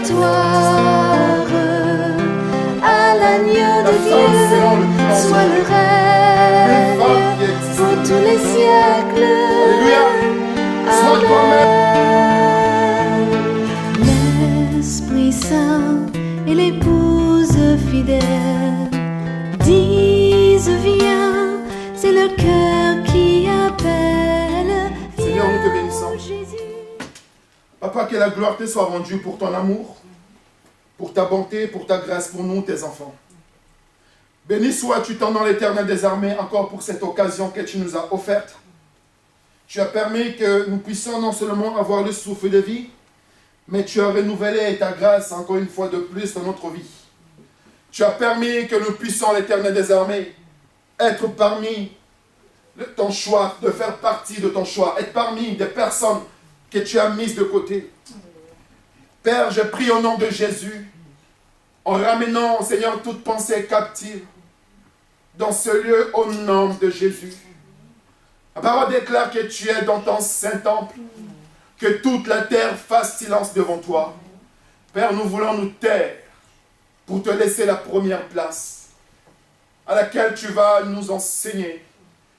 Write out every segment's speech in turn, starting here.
victoire à l'agneau de Dieu, soit le règne pour tous les siècles. Alléluia. Sois toi-même. L'Esprit Saint et l'épouse fidèle disent viens, c'est le cœur qui appelle. Seigneur, nous te bénissons. Oh, Jésus. Papa, que la gloire te soit rendue pour ton amour, pour ta bonté, pour ta grâce, pour nous, tes enfants. Béni sois-tu tant dans l'Éternel des armées, encore pour cette occasion que tu nous as offerte. Tu as permis que nous puissions non seulement avoir le souffle de vie, mais tu as renouvelé ta grâce encore une fois de plus dans notre vie. Tu as permis que nous puissions, l'Éternel des armées, être parmi ton choix, de faire partie de ton choix, être parmi des personnes que tu as mises de côté. Père, je prie au nom de Jésus, en ramenant, Seigneur, toute pensée captive dans ce lieu au nom de Jésus. La parole déclare que tu es dans ton Saint-Temple, que toute la terre fasse silence devant toi. Père, nous voulons nous taire pour te laisser la première place à laquelle tu vas nous enseigner.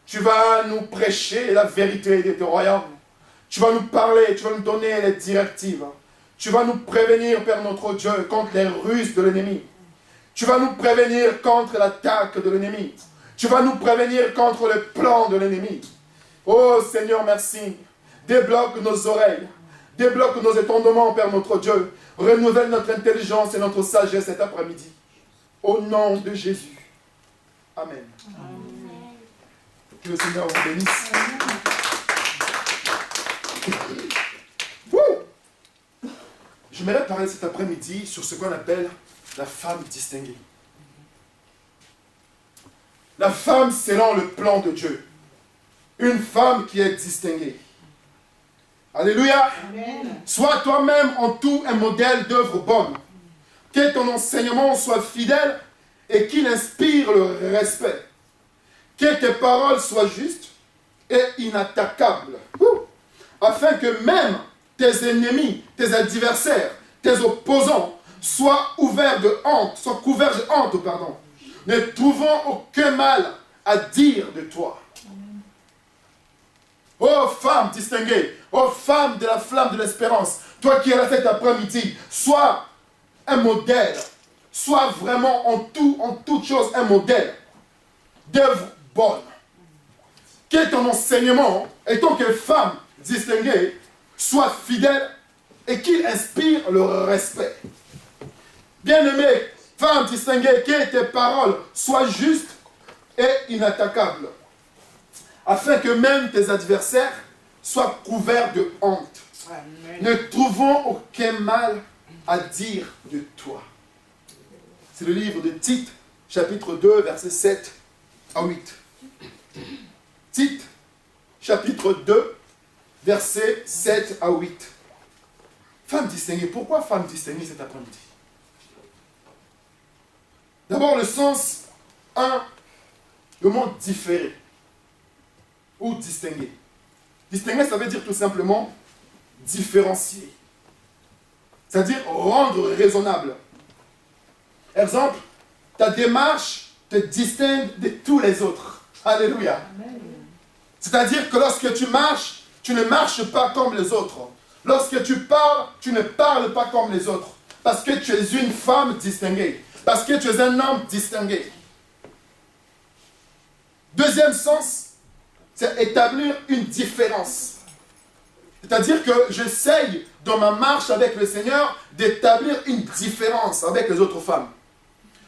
Tu vas nous prêcher la vérité de ton royaume. Tu vas nous parler, tu vas nous donner les directives. Tu vas nous prévenir, Père notre Dieu, contre les ruses de l'ennemi. Tu vas nous prévenir contre l'attaque de l'ennemi. Tu vas nous prévenir contre le plan de l'ennemi. Oh Seigneur, merci. Débloque nos oreilles. Débloque nos étendements, Père notre Dieu. Renouvelle notre intelligence et notre sagesse cet après-midi. Au nom de Jésus. Amen. Amen. Que le Seigneur vous bénisse. J'aimerais parler cet après-midi sur ce qu'on appelle la femme distinguée. La femme selon le plan de Dieu. Une femme qui est distinguée. Alléluia. Amen. Sois toi-même en tout un modèle d'œuvre bonne. Que ton enseignement soit fidèle et qu'il inspire le respect. Que tes paroles soient justes et inattaquables. Afin que même tes ennemis, tes adversaires, tes opposants soient couverts de honte, ne trouvant aucun mal à dire de toi. Oh femme distinguée, oh femme de la flamme de l'espérance, toi qui es là cet après-midi, sois un modèle, sois vraiment en toute chose un modèle d'œuvre bonne. Que ton enseignement, et tant que femme distinguée, soit fidèle et qu'il inspire le respect. Bien-aimée, femme distinguée, que tes paroles soient justes et inattaquables, afin que même tes adversaires soient couverts de honte, Amen. Ne trouvant aucun mal à dire de toi. C'est le livre de Tite, chapitre 2, versets 7 à 8. Tite, chapitre 2, versets 7 à 8. Femme distinguée. Pourquoi femme distinguée cet après-midi? D'abord, le sens 1, le mot différé ou distingué. Distinguer, ça veut dire tout simplement différencier. C'est-à-dire rendre raisonnable. Exemple, ta démarche te distingue de tous les autres. Alléluia. C'est-à-dire que lorsque tu marches, tu ne marches pas comme les autres. Lorsque tu parles, tu ne parles pas comme les autres. Parce que tu es une femme distinguée. Parce que tu es un homme distingué. Deuxième sens, c'est établir une différence. C'est-à-dire que j'essaye, dans ma marche avec le Seigneur, d'établir une différence avec les autres femmes.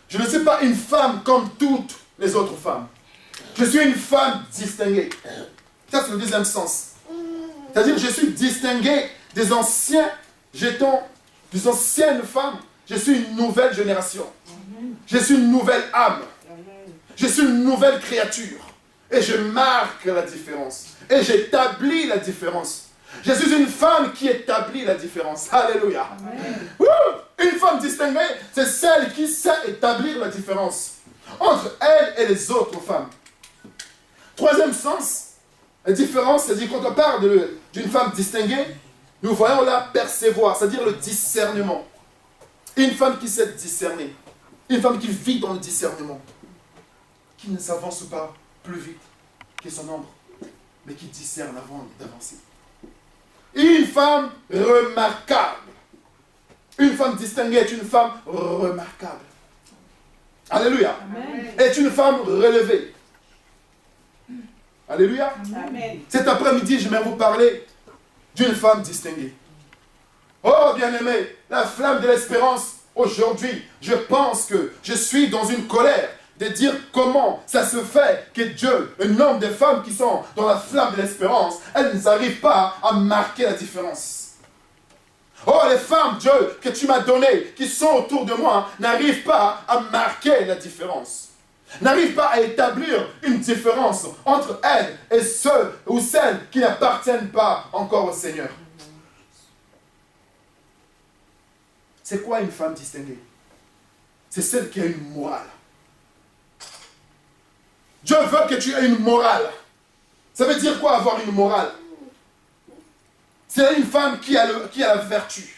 Je ne suis pas une femme comme toutes les autres femmes. Je suis une femme distinguée. Ça, c'est le deuxième sens. C'est-à-dire que je suis distingué des anciens jetons, des anciennes femmes. Je suis une nouvelle génération. Je suis une nouvelle âme. Je suis une nouvelle créature. Et je marque la différence. Et j'établis la différence. Je suis une femme qui établit la différence. Alléluia. Une femme distinguée, c'est celle qui sait établir la différence entre elle et les autres femmes. Troisième sens, la différence, c'est-à-dire quand on parle d'une femme distinguée, nous voyons la percevoir, c'est-à-dire le discernement. Une femme qui sait discerner. Une femme qui vit dans le discernement. Qui ne s'avance pas plus vite que son ombre, mais qui discerne avant d'avancer. Une femme remarquable. Une femme distinguée est une femme remarquable. Alléluia. Amen. Est une femme relevée. Alléluia. Amen. Cet après-midi, je vais vous parler d'une femme distinguée. Oh, bien-aimé, la flamme de l'espérance, aujourd'hui, je pense que je suis dans une colère de dire comment ça se fait que Dieu, le nombre de femmes qui sont dans la flamme de l'espérance, elles n'arrivent pas à marquer la différence. Oh, les femmes, Dieu, que tu m'as données, qui sont autour de moi, n'arrivent pas à marquer la différence. N'arrivent pas à établir une différence entre elles et ceux ou celles qui n'appartiennent pas encore au Seigneur. C'est quoi une femme distinguée? C'est celle qui a une morale. Dieu veut que tu aies une morale. Ça veut dire quoi avoir une morale? C'est une femme qui a la vertu.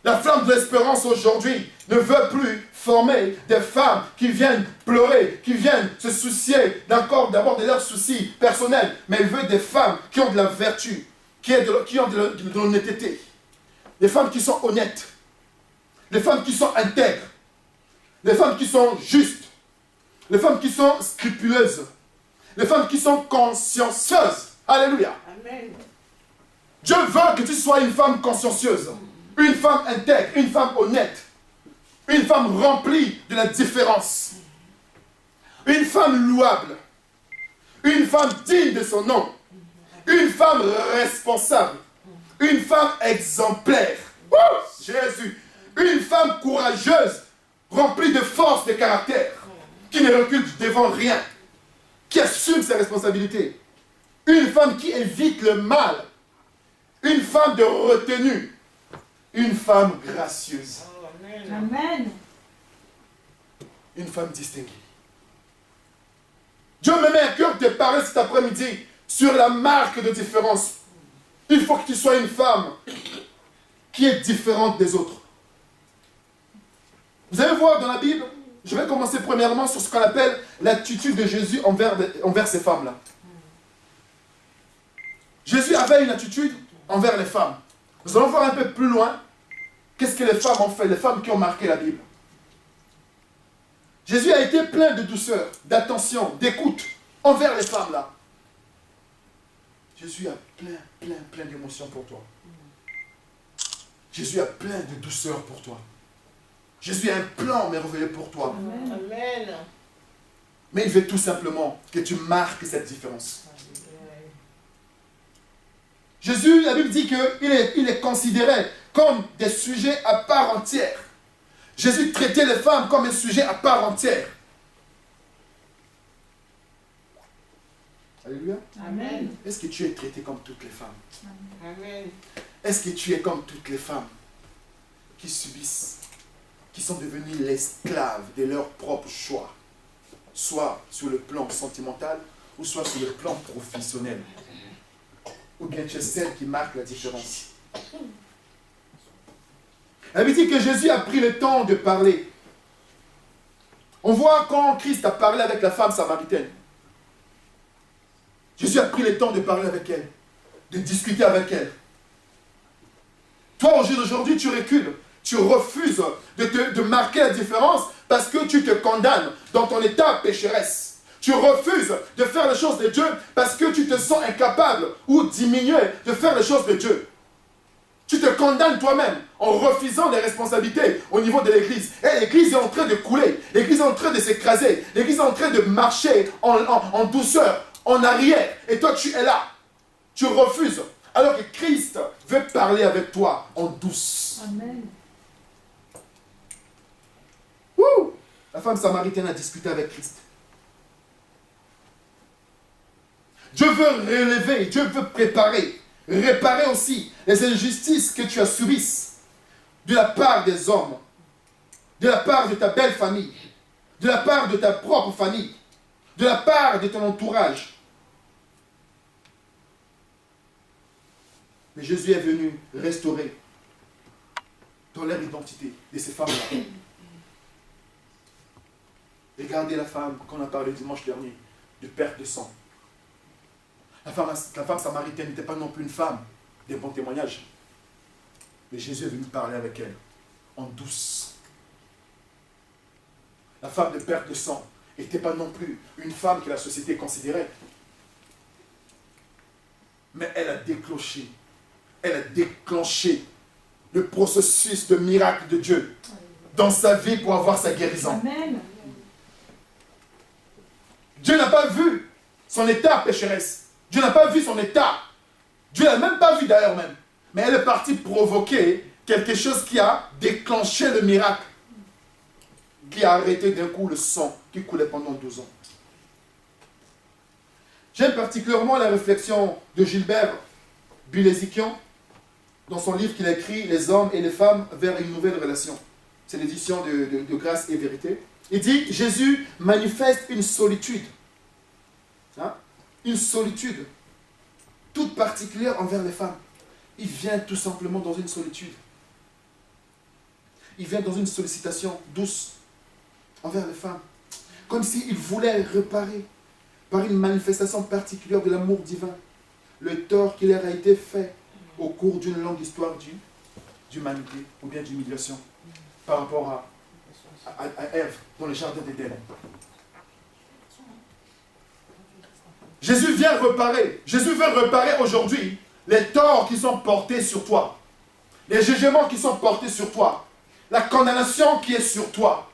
La flamme de l'espérance aujourd'hui ne veut plus former des femmes qui viennent pleurer, qui viennent se soucier d'abord de leurs soucis personnels, mais elle veut des femmes qui ont de la vertu, qui ont de l'honnêteté. Des femmes qui sont honnêtes, des femmes qui sont intègres, des femmes qui sont justes, des femmes qui sont scrupuleuses, des femmes qui sont consciencieuses. Alléluia. Amen. Dieu veut que tu sois une femme consciencieuse, une femme intègre, une femme honnête, une femme remplie de la différence, une femme louable, une femme digne de son nom, une femme responsable, une femme exemplaire. Oh, Jésus, une femme courageuse, remplie de force de caractère, qui ne recule devant rien, qui assume ses responsabilités, une femme qui évite le mal, une femme de retenue, une femme gracieuse. Amen. Une femme distinguée. Dieu me met à cœur de te parler cet après-midi sur la marque de différence. Il faut que tu sois une femme qui est différente des autres. Vous allez voir dans la Bible, je vais commencer premièrement sur ce qu'on appelle l'attitude de Jésus envers ces femmes-là. Jésus avait une attitude envers les femmes. Nous allons voir un peu plus loin qu'est-ce que les femmes ont fait, les femmes qui ont marqué la Bible. Jésus a été plein de douceur, d'attention, d'écoute envers les femmes là. Jésus a plein d'émotions pour toi. Jésus a plein de douceur pour toi. Jésus a un plan merveilleux pour toi. Amen. Mais il veut tout simplement que tu marques cette différence. Jésus, la Bible dit qu'il est considéré comme des sujets à part entière. Jésus traitait les femmes comme un sujet à part entière. Alléluia. Amen. Est-ce que tu es traité comme toutes les femmes? Amen. Est-ce que tu es comme toutes les femmes qui subissent, qui sont devenues l'esclave de leur propre choix, soit sur le plan sentimental ou soit sur le plan professionnel? Ou bien tu es celle qui marque la différence? Elle dit que Jésus a pris le temps de parler. On voit quand Christ a parlé avec la femme samaritaine. Jésus a pris le temps de parler avec elle, de discuter avec elle. Toi, au jour d'aujourd'hui, tu recules. Tu refuses de marquer la différence parce que tu te condamnes dans ton état pécheresse. Tu refuses de faire les choses de Dieu parce que tu te sens incapable ou diminué de faire les choses de Dieu. Tu te condamnes toi-même en refusant des responsabilités au niveau de l'Église. Et l'Église est en train de couler. L'Église est en train de s'écraser. L'Église est en train de marcher en douceur, en arrière. Et toi, tu es là. Tu refuses. Alors que Christ veut parler avec toi en douce. Amen. Ouh! La femme samaritaine a discuté avec Christ. Dieu veut relever, Dieu veut préparer, réparer aussi les injustices que tu as subies de la part des hommes, de la part de ta belle famille, de la part de ta propre famille, de la part de ton entourage. Mais Jésus est venu restaurer dans leur identité de ces femmes-là. Regardez la femme qu'on a parlé dimanche dernier, de perte de sang. La femme samaritaine n'était pas non plus une femme des bons témoignages. Mais Jésus est venu parler avec elle, en douce. La femme de perte de sang n'était pas non plus une femme que la société considérait. Mais elle a déclenché le processus de miracle de Dieu dans sa vie pour avoir sa guérison. Amen. Dieu n'a pas vu son état pécheresse. Dieu n'a pas vu son état. Dieu n'a même pas vu d'ailleurs même. Mais elle est partie provoquer quelque chose qui a déclenché le miracle. Qui a arrêté d'un coup le sang qui coulait pendant 12 ans. J'aime particulièrement la réflexion de Gilbert Buléziquian dans son livre qu'il a écrit « Les hommes et les femmes vers une nouvelle relation ». C'est l'édition de Grâce et Vérité. Il dit « Jésus manifeste une solitude. Hein? Une solitude toute particulière envers les femmes. Il vient tout simplement dans une solitude. Il vient dans une sollicitation douce envers les femmes. Comme s'il voulait réparer par une manifestation particulière de l'amour divin le tort qui leur a été fait au cours d'une longue histoire d'humanité ou bien d'humiliation par rapport à Ève dans le jardin d'Éden. Jésus vient réparer. Jésus veut réparer aujourd'hui les torts qui sont portés sur toi, les jugements qui sont portés sur toi, la condamnation qui est sur toi,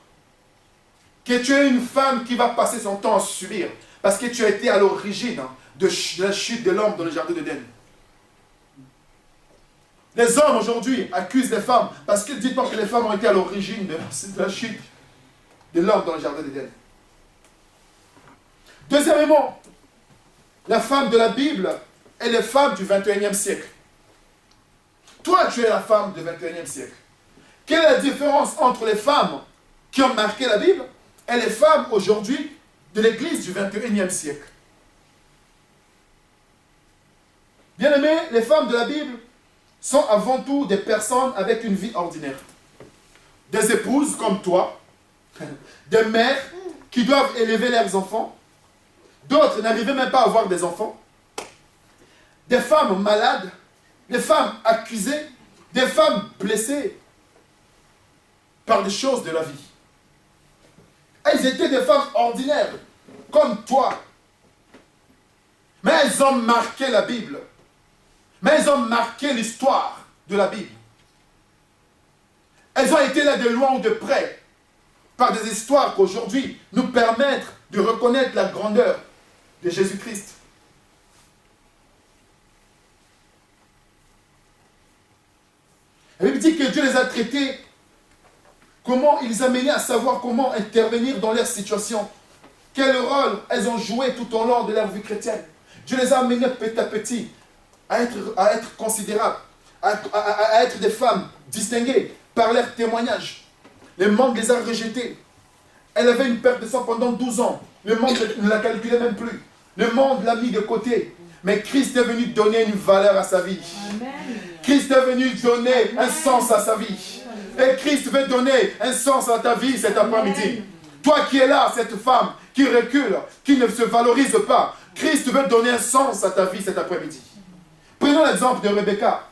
que tu es une femme qui va passer son temps à subir parce que tu as été à l'origine de la chute de l'homme dans le jardin d'Éden. Les hommes aujourd'hui accusent les femmes parce qu'ils disent que les femmes ont été à l'origine de la chute de l'homme dans le jardin d'Éden. Deuxièmement, la femme de la Bible est les femmes du 21e siècle. Toi, tu es la femme du 21e siècle. Quelle est la différence entre les femmes qui ont marqué la Bible et les femmes aujourd'hui de l'Église du 21e siècle? Bien-aimés, les femmes de la Bible sont avant tout des personnes avec une vie ordinaire. Des épouses comme toi, des mères qui doivent élever leurs enfants, d'autres n'arrivaient même pas à avoir des enfants, des femmes malades, des femmes accusées, des femmes blessées par des choses de la vie. Elles étaient des femmes ordinaires, comme toi. Mais elles ont marqué la Bible. Mais elles ont marqué l'histoire de la Bible. Elles ont été là de loin ou de près, par des histoires qu'aujourd'hui nous permettent de reconnaître la grandeur de Jésus-Christ. La Bible dit que Dieu les a traités, comment ils les amenaient à savoir comment intervenir dans leur situation, quel rôle elles ont joué tout au long de leur vie chrétienne. Dieu les a amenés petit à petit à être considérables, à être des femmes distinguées par leur témoignage. Le monde les a rejetées. Elle avait une perte de sang pendant 12 ans. Le monde ne la calculait même plus. Le monde l'a mis de côté. Mais Christ est venu donner une valeur à sa vie. Amen. Christ est venu donner un sens à sa vie. Et Christ veut donner un sens à ta vie cet après-midi. Toi qui es là, cette femme qui recule, qui ne se valorise pas, Christ veut donner un sens à ta vie cet après-midi. Prenons l'exemple de Rebecca.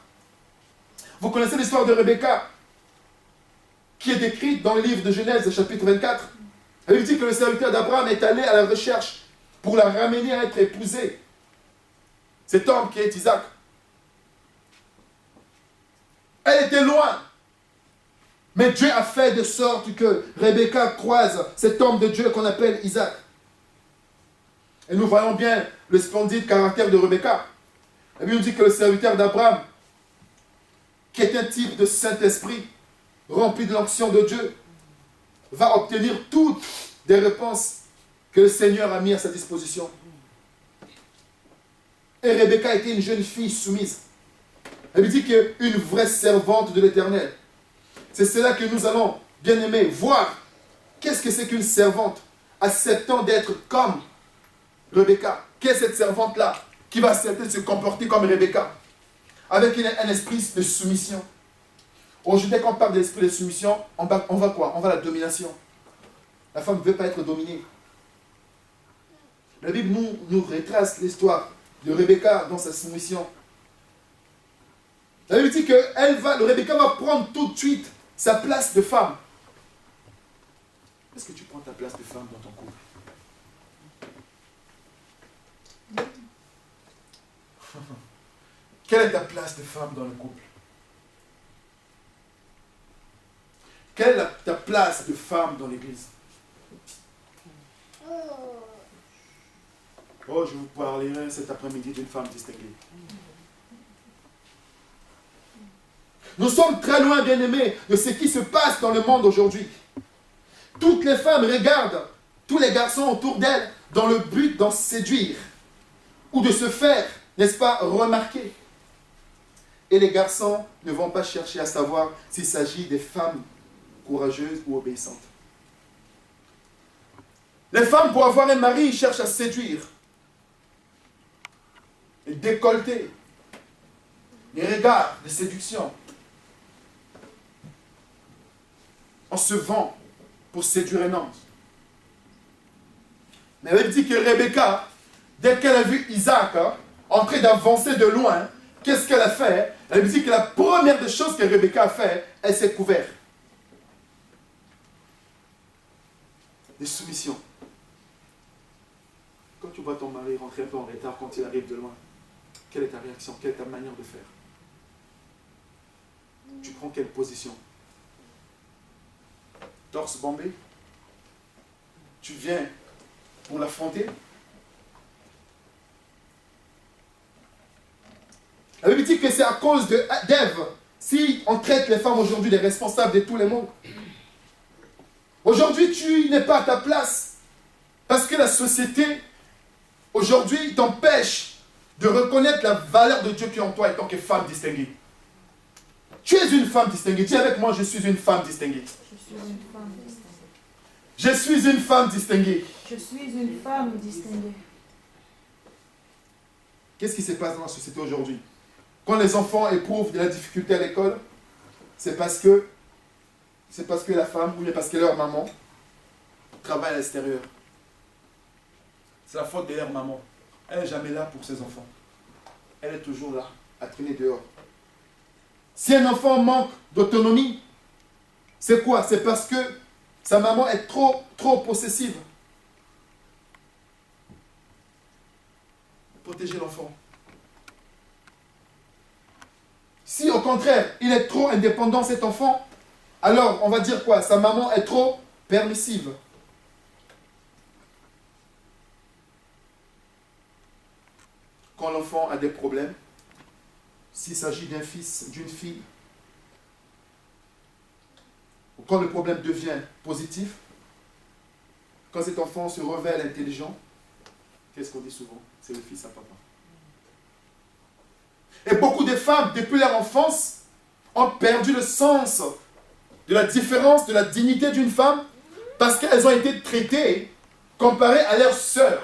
Vous connaissez l'histoire de Rebecca qui est décrite dans le livre de Genèse, chapitre 24. Elle dit que le serviteur d'Abraham est allé à la recherche pour la ramener à être épousée. Cet homme qui est Isaac. Elle était loin. Mais Dieu a fait de sorte que Rebecca croise cet homme de Dieu qu'on appelle Isaac. Et nous voyons bien le splendide caractère de Rebecca. La Bible dit que le serviteur d'Abraham, qui est un type de Saint-Esprit, rempli de l'onction de Dieu, va obtenir toutes les réponses que le Seigneur a mis à sa disposition. Et Rebecca était une jeune fille soumise. Elle dit qu'une vraie servante de l'Éternel. C'est cela que nous allons, bien aimer, voir. Qu'est-ce que c'est qu'une servante acceptant d'être comme Rebecca? Qu'est cette servante-là qui va accepter de se comporter comme Rebecca? Avec un esprit de soumission. Aujourd'hui, quand on parle de l'esprit de soumission, on va quoi? On va à la domination. La femme ne veut pas être dominée. La Bible nous retrace l'histoire de Rebecca dans sa soumission. La Bible dit que Rebecca va prendre tout de suite sa place de femme. Est-ce que tu prends ta place de femme dans ton couple? Quelle est ta place de femme dans le couple? Quelle est ta place de femme dans l'église? Oh, je vous parlerai cet après-midi d'une femme distinguée. Nous sommes très loin, bien-aimés, de ce qui se passe dans le monde aujourd'hui. Toutes les femmes regardent tous les garçons autour d'elles dans le but d'en séduire ou de se faire, n'est-ce pas, remarquer. Et les garçons ne vont pas chercher à savoir s'il s'agit des femmes courageuses ou obéissantes. Les femmes, pour avoir un mari, cherchent à séduire. Et décolleter. Les regards de séduction. On se vend pour séduire un homme. Mais elle dit que Rebecca, dès qu'elle a vu Isaac en train d'avancer de loin, qu'est-ce qu'elle a fait? Elle dit que la première des choses que Rebecca a fait, elle s'est couverte. Des soumissions. Quand tu vois ton mari rentrer un peu en retard quand il arrive de loin, quelle est ta réaction? Quelle est ta manière de faire? Tu prends quelle position? Torse bombé? Tu viens pour l'affronter? La Bible dit que c'est à cause d'Ève, si on traite les femmes aujourd'hui des responsables de tous les maux. Aujourd'hui, tu n'es pas à ta place. Parce que la société, aujourd'hui, t'empêche de reconnaître la valeur de Dieu qui est en toi en tant que femme distinguée. Tu es une femme distinguée. Dis avec moi, je suis une femme distinguée. Je suis une femme distinguée. Je suis une femme distinguée. Qu'est-ce qui se passe dans la société aujourd'hui? Quand les enfants éprouvent de la difficulté à l'école, c'est parce que la femme ou bien parce que leur maman travaille à l'extérieur. C'est la faute de leur maman. Elle n'est jamais là pour ses enfants. Elle est toujours là, à traîner dehors. Si un enfant manque d'autonomie, c'est quoi? C'est parce que sa maman est trop possessive. Protéger l'enfant. Si au contraire, il est trop indépendant cet enfant, alors on va dire quoi? Sa maman est trop permissive. Quand l'enfant a des problèmes, s'il s'agit d'un fils, d'une fille, ou quand le problème devient positif, quand cet enfant se révèle intelligent, qu'est-ce qu'on dit souvent? C'est le fils à papa. Et beaucoup de femmes, depuis leur enfance, ont perdu le sens de la différence, de la dignité d'une femme, parce qu'elles ont été traitées comparées à leurs sœurs.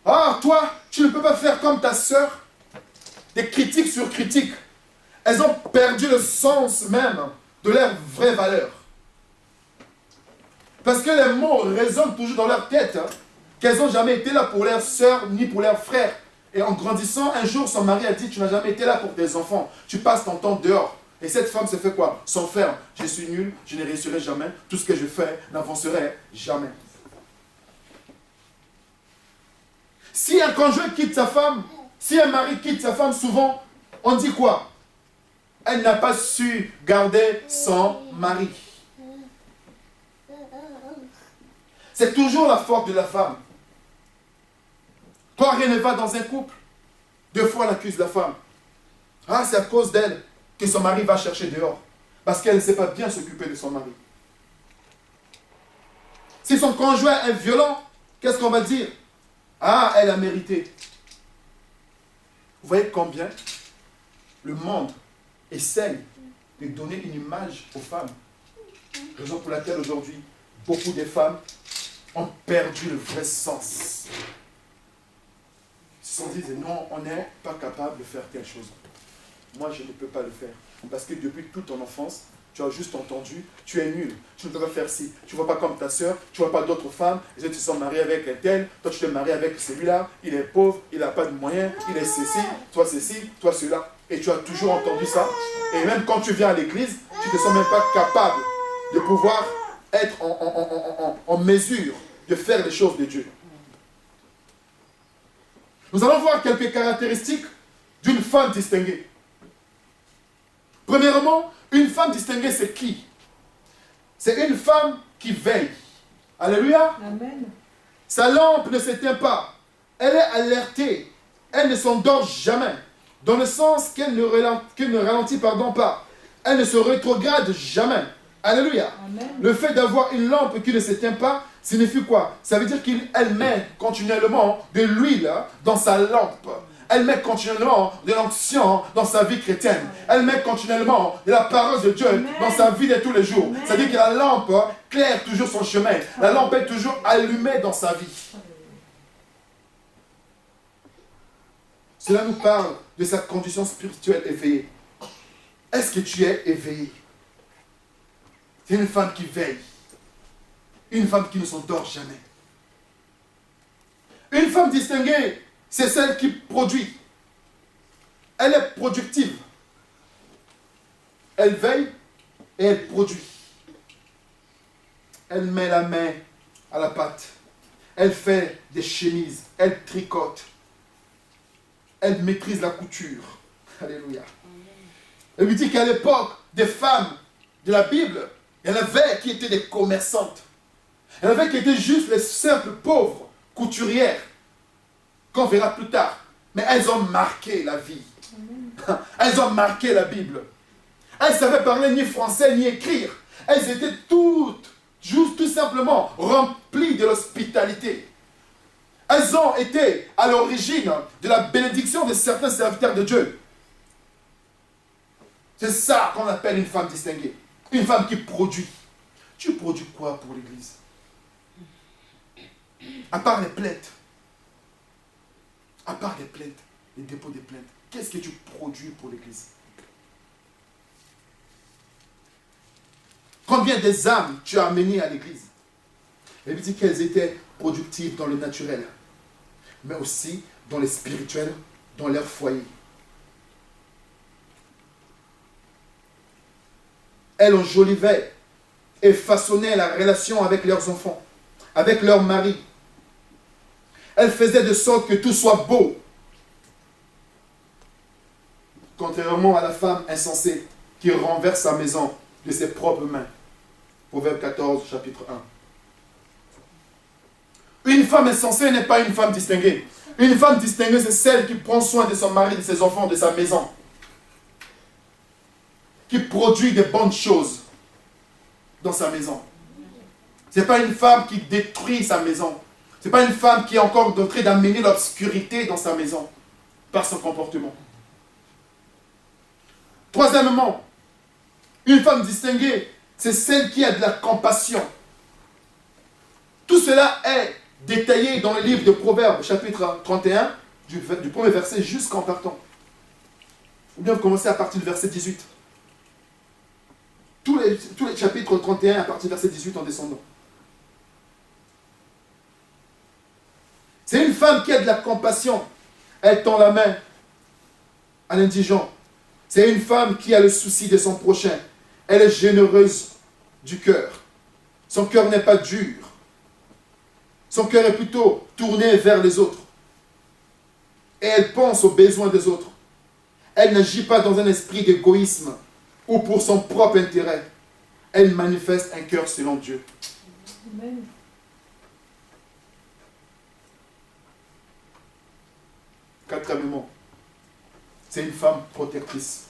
Ah, toi, tu ne peux pas faire comme ta sœur. Des critiques sur critiques. Elles ont perdu le sens même de leur vraie valeur. Parce que les mots résonnent toujours dans leur tête, qu'elles n'ont jamais été là pour leurs sœurs ni pour leurs frères. Et en grandissant, un jour, son mari a dit, tu n'as jamais été là pour tes enfants. Tu passes ton temps dehors. Et cette femme se fait quoi? S'enferme. Je suis nulle, je ne réussirai jamais. Tout ce que je fais n'avancerai jamais. Si un conjoint quitte sa femme, si un mari quitte sa femme, souvent, on dit quoi? Elle n'a pas su garder son mari. C'est toujours la faute de la femme. Quand rien ne va dans un couple, deux fois on accuse la femme. Ah, c'est à cause d'elle que son mari va chercher dehors. Parce qu'elle ne sait pas bien s'occuper de son mari. Si son conjoint est violent, qu'est-ce qu'on va dire? Ah, elle a mérité. Vous voyez combien le monde essaye de donner une image aux femmes. Raison pour laquelle aujourd'hui, beaucoup de femmes ont perdu le vrai sens. Ils se sont dit, non, on n'est pas capable de faire quelque chose. moi je ne peux pas le faire. Parce que depuis toute ton enfance, tu as juste entendu, tu es nul, tu ne peux pas faire ci. Tu ne vois pas comme ta soeur, tu ne vois pas d'autres femmes, les autres se sont mariés avec un tel, toi tu t'es marié avec celui-là, il est pauvre, il n'a pas de moyens, il est ceci, toi cela. Et tu as toujours entendu ça. Et même quand tu viens à l'église, tu ne te sens même pas capable de pouvoir être en mesure de faire les choses de Dieu. Nous allons voir quelques caractéristiques d'une femme distinguée. Premièrement, une femme distinguée, c'est qui? C'est une femme qui veille. Alléluia. Amen. Sa lampe ne s'éteint pas. Elle est alertée. Elle ne s'endort jamais. Dans le sens qu'elle ne ralentit pas. Elle ne se rétrograde jamais. Alléluia. Amen. Le fait d'avoir une lampe qui ne s'éteint pas signifie quoi? Ça veut dire qu'elle met continuellement de l'huile dans sa lampe. Elle met continuellement de l'onction dans sa vie chrétienne. Elle met continuellement de la parole de Dieu Amen. dans sa vie de tous les jours. Amen. C'est-à-dire que la lampe claire toujours son chemin. La lampe est toujours allumée dans sa vie. Cela nous parle de sa condition spirituelle éveillée. Est-ce que tu es éveillé? C'est une femme qui veille. Une femme qui ne s'endort jamais. Une femme distinguée, c'est celle qui produit. Elle est productive. Elle veille et elle produit. Elle met la main à la pâte. Elle fait des chemises. Elle tricote. Elle maîtrise la couture. Alléluia. Elle lui dit qu'à l'époque des femmes de la Bible, il y en avait qui étaient des commerçantes. Il y en avait qui étaient juste les simples pauvres couturières, qu'on verra plus tard. Mais elles ont marqué la vie. Elles ont marqué la Bible. Elles ne savaient parler ni français ni écrire. Elles étaient toutes, juste tout simplement, remplies de l'hospitalité. Elles ont été à l'origine de la bénédiction de certains serviteurs de Dieu. C'est ça qu'on appelle une femme distinguée. Une femme qui produit. Tu produis quoi pour l'église? À part les plaintes. À part les plaintes, les dépôts des plaintes. Qu'est-ce que tu produis pour l'église? Combien des âmes tu as amenées à l'église? Elle dit qu'elles étaient productives dans le naturel, mais aussi dans le spirituel, dans leur foyer. Elles enjolivaient et façonnaient la relation avec leurs enfants, avec leur mari. Elles faisaient de sorte que tout soit beau. Contrairement à la femme insensée qui renverse sa maison de ses propres mains. Proverbe 14, chapitre 1. Une femme insensée n'est pas une femme distinguée. Une femme distinguée, c'est celle qui prend soin de son mari, de ses enfants, de sa maison. Qui produit de bonnes choses dans sa maison. Ce n'est pas une femme qui détruit sa maison. Ce n'est pas une femme qui est encore en train d'amener l'obscurité dans sa maison par son comportement. Troisièmement, une femme distinguée, c'est celle qui a de la compassion. Tout cela est détaillé dans le livre de Proverbes, chapitre 31, du premier verset jusqu'en partant. Ou bien vous commencez à partir du verset 18. Tous les chapitres 31 à partir du verset 18 en descendant. C'est une femme qui a de la compassion. Elle tend la main à l'indigent. C'est une femme qui a le souci de son prochain. Elle est généreuse du cœur. Son cœur n'est pas dur. Son cœur est plutôt tourné vers les autres. Et elle pense aux besoins des autres. Elle n'agit pas dans un esprit d'égoïsme ou pour son propre intérêt. Elle manifeste un cœur selon Dieu. Amen. Quatrièmement, c'est une femme protectrice.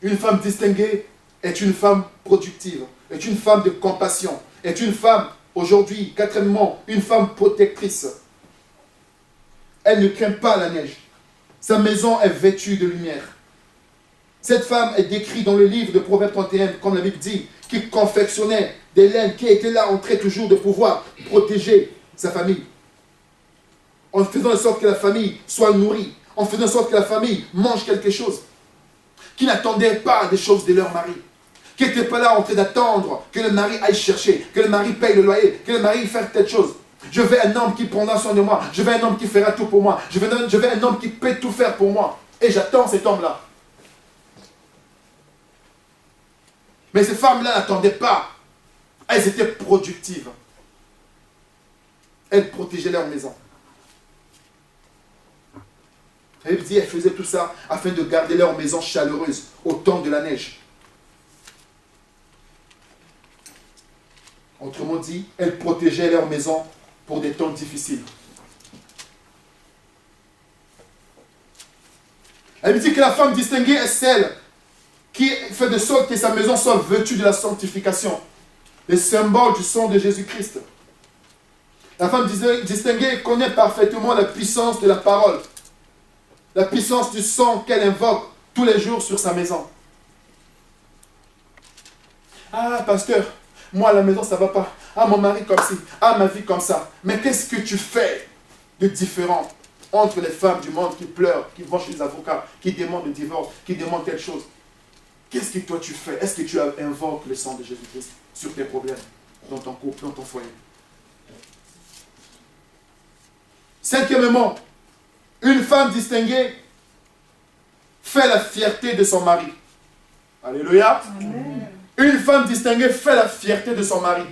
Une femme distinguée est une femme productive, est une femme de compassion, est une femme, aujourd'hui, quatrièmement, une femme protectrice. Elle ne craint pas la neige. Sa maison est vêtue de lumière. Cette femme est décrite dans le livre de Proverbes 31, comme la Bible dit, qui confectionnait des laines, qui était là en train toujours de pouvoir protéger sa famille. En faisant en sorte que la famille soit nourrie, en faisant en sorte que la famille mange quelque chose, qui n'attendaient pas des choses de leur mari, qui n'étaient pas là en train d'attendre que le mari aille chercher, que le mari paye le loyer, que le mari fasse telle chose. Je veux un homme qui prendra soin de moi, je veux un homme qui fera tout pour moi, je veux un homme qui peut tout faire pour moi. Et j'attends cet homme-là. Mais ces femmes-là n'attendaient pas. Elles étaient productives. Elles protégeaient leur maison. Elle dit, elles faisaient tout ça afin de garder leur maison chaleureuse au temps de la neige. Autrement dit, elles protégeaient leur maison pour des temps difficiles. Elle dit que la femme distinguée est celle qui fait de sorte que sa maison soit vêtue de la sanctification, le symbole du sang de Jésus-Christ. La femme distinguée connaît parfaitement la puissance de la parole, la puissance du sang qu'elle invoque tous les jours sur sa maison. Ah, pasteur, moi à la maison ça ne va pas. Ah, mon mari comme ci. Ah, ma vie comme ça. Mais qu'est-ce que tu fais de différent entre les femmes du monde qui pleurent, qui vont chez les avocats, qui demandent le divorce, qui demandent quelque chose? Qu'est-ce que toi tu fais? Est-ce que tu invoques le sang de Jésus-Christ sur tes problèmes, dans ton couple, dans ton foyer? Cinquièmement, une femme distinguée fait la fierté de son mari. Alléluia. Amen. Une femme distinguée fait la fierté de son mari.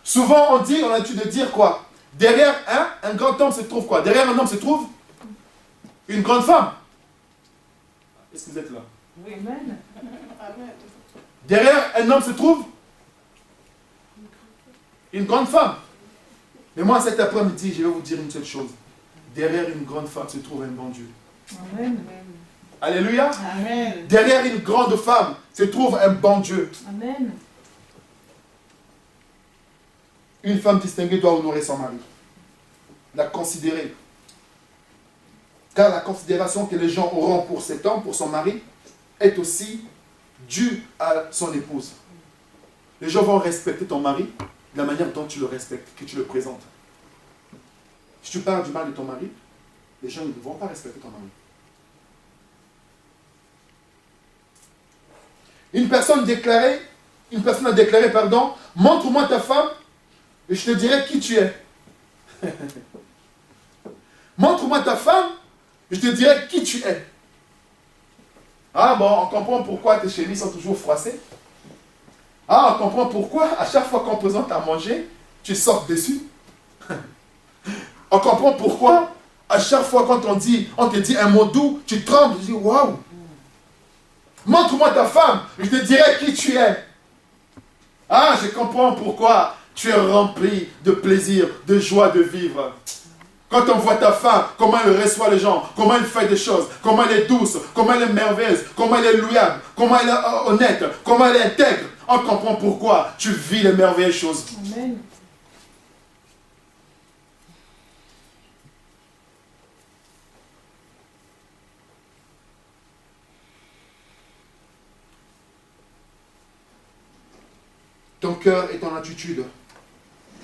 Souvent on a l'habitude de dire quoi? Derrière un grand homme se trouve quoi? Derrière un homme se trouve une grande femme. Est-ce que vous êtes là? Oui. Amen. Amen. Derrière un homme se trouve une grande femme. Mais moi cet après-midi, je vais vous dire une seule chose. Derrière une grande femme se trouve un bon Dieu. Amen. Alléluia. Amen. Derrière une grande femme se trouve un bon Dieu. Amen. Une femme distinguée doit honorer son mari. La considérer. Car la considération que les gens auront pour cet homme, pour son mari, est aussi due à son épouse. Les gens vont respecter ton mari de la manière dont tu le respectes, que tu le présentes. Si tu parles du mal de ton mari, les gens ne vont pas respecter ton mari. Une personne a déclaré, montre-moi ta femme et je te dirai qui tu es. Montre-moi ta femme et je te dirai qui tu es. Ah bon, on comprend pourquoi tes chevilles sont toujours froissées. Ah, on comprend pourquoi à chaque fois qu'on présente à manger, tu sors dessus. On comprend pourquoi à chaque fois quand on te dit un mot doux, tu trembles, tu dis waouh. Montre-moi ta femme, je te dirai qui tu es. Ah, je comprends pourquoi tu es rempli de plaisir, de joie de vivre. Quand on voit ta femme, comment elle reçoit les gens, comment elle fait des choses, comment elle est douce, comment elle est merveilleuse, comment elle est loyale, comment elle est honnête, comment elle est intègre, on comprend pourquoi tu vis les merveilleuses choses. Amen. Ton cœur et ton attitude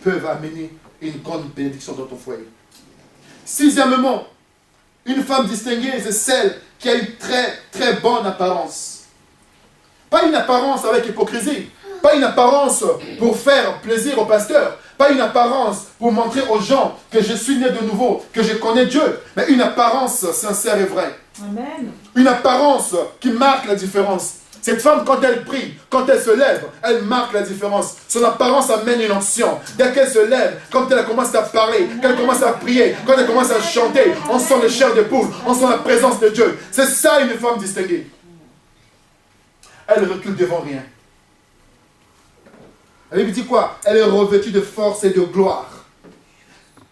peuvent amener une grande bénédiction dans ton foyer. Sixièmement, une femme distinguée, c'est celle qui a une très très bonne apparence. Pas une apparence avec hypocrisie, pas une apparence pour faire plaisir au pasteur, pas une apparence pour montrer aux gens que je suis né de nouveau, que je connais Dieu, mais une apparence sincère et vraie. Amen. Une apparence qui marque la différence. Cette femme, quand elle prie, quand elle se lève, elle marque la différence. Son apparence amène une onction. Dès qu'elle se lève, quand elle commence à parler, quand elle commence à prier, quand elle commence à chanter, on sent le chair de poule, on sent la présence de Dieu. C'est ça une femme distinguée. Elle recule devant rien. Elle lui dit quoi? Elle est revêtue de force et de gloire.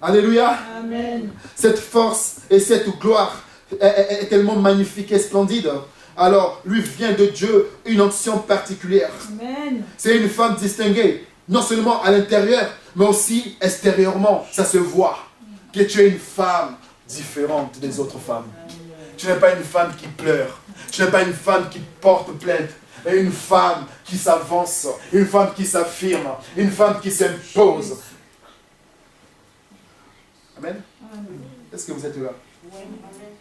Alléluia. Amen. Cette force et cette gloire est tellement magnifique et splendide. Alors, lui vient de Dieu une onction particulière. Amen. C'est une femme distinguée, non seulement à l'intérieur, mais aussi extérieurement. Ça se voit que tu es une femme différente des autres femmes. Tu n'es pas une femme qui pleure. Tu n'es pas une femme qui porte plainte. Mais une femme qui s'avance, une femme qui s'affirme, une femme qui s'impose. Amen. Amen. Est-ce que vous êtes là? Oui. Amen.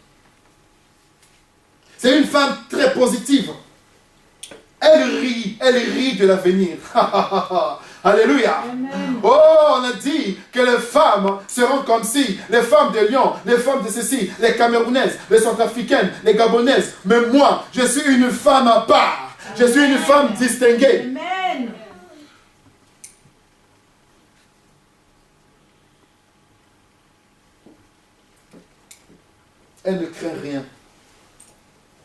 C'est une femme très positive. Elle rit de l'avenir. Alléluia. Amen. Oh, on a dit que les femmes seront comme si, les femmes de Lyon, les femmes de ceci, les Camerounaises, les Centrafricaines, les Gabonaises. Mais moi, je suis une femme à part. Je suis une femme distinguée. Amen. Elle ne craint rien.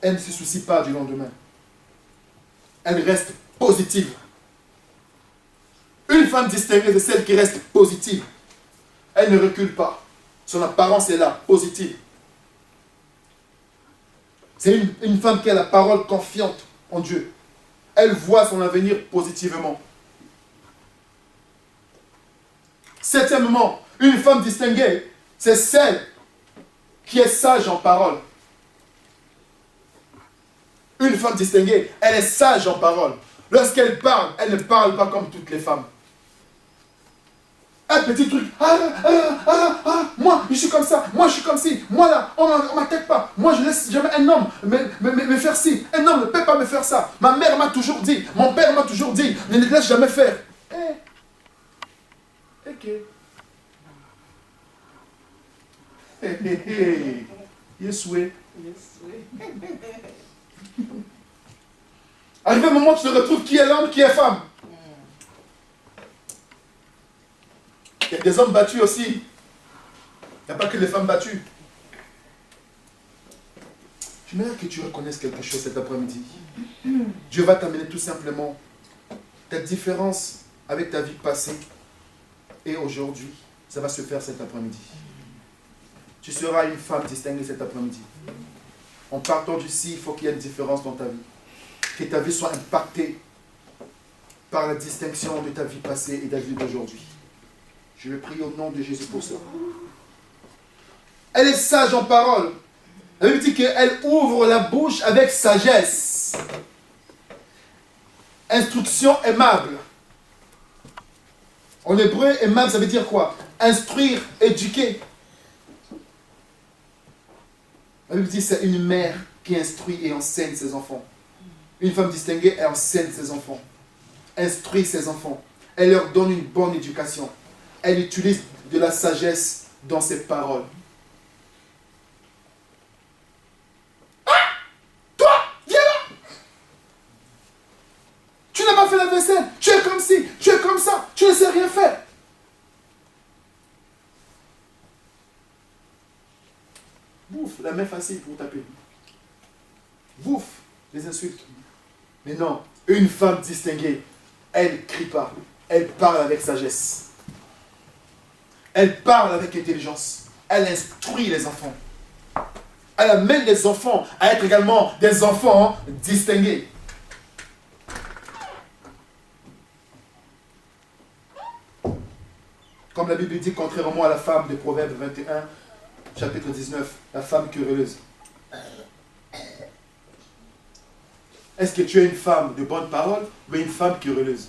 Elle ne se soucie pas du lendemain. Elle reste positive. Une femme distinguée, c'est celle qui reste positive. Elle ne recule pas. Son apparence est là, positive. C'est une femme qui a la parole confiante en Dieu. Elle voit son avenir positivement. Septièmement, une femme distinguée, c'est celle qui est sage en parole. Une femme distinguée, elle est sage en parole. Lorsqu'elle parle, elle ne parle pas comme toutes les femmes. Un petit truc, moi je suis comme ça, moi je suis comme ci, moi là, on ne m'attaque pas, moi je laisse jamais un homme me faire ci, un homme ne peut pas me faire ça. Ma mère m'a toujours dit, mon père m'a toujours dit, ne les laisse jamais faire. Ok. Yes, oui. Arrivé un moment, tu te retrouves qui est l'homme, qui est femme. Il y a des hommes battus aussi. Il n'y a pas que les femmes battues. J'aimerais que tu reconnaisses quelque chose cet après-midi. Dieu va t'amener tout simplement ta différence avec ta vie passée et aujourd'hui. Ça va se faire cet après-midi. Tu seras une femme distinguée cet après-midi. En partant d'ici, il faut qu'il y ait une différence dans ta vie. Que ta vie soit impactée par la distinction de ta vie passée et de ta vie d'aujourd'hui. Je vais prier au nom de Jésus pour ça. Elle est sage en parole. Elle veut dire qu'elle ouvre la bouche avec sagesse. Instruction aimable. En hébreu, aimable, ça veut dire quoi? Instruire, éduquer. La Bible dit que c'est une mère qui instruit et enseigne ses enfants. Une femme distinguée, elle enseigne ses enfants. Instruit ses enfants. Elle leur donne une bonne éducation. Elle utilise de la sagesse dans ses paroles. Ah! Toi, viens là! Tu n'as pas fait la vaisselle. Tu es comme ci, tu es comme ça. Tu ne sais rien faire. Bouffe, la main facile pour taper. Bouffe, les insultes. Mais non, une femme distinguée, elle ne crie pas. Elle parle avec sagesse. Elle parle avec intelligence. Elle instruit les enfants. Elle amène les enfants à être également des enfants distingués. Comme la Bible dit, contrairement à la femme de Proverbe 21, chapitre 19, la femme querelleuse. Est-ce que tu es une femme de bonne parole ou une femme querelleuse?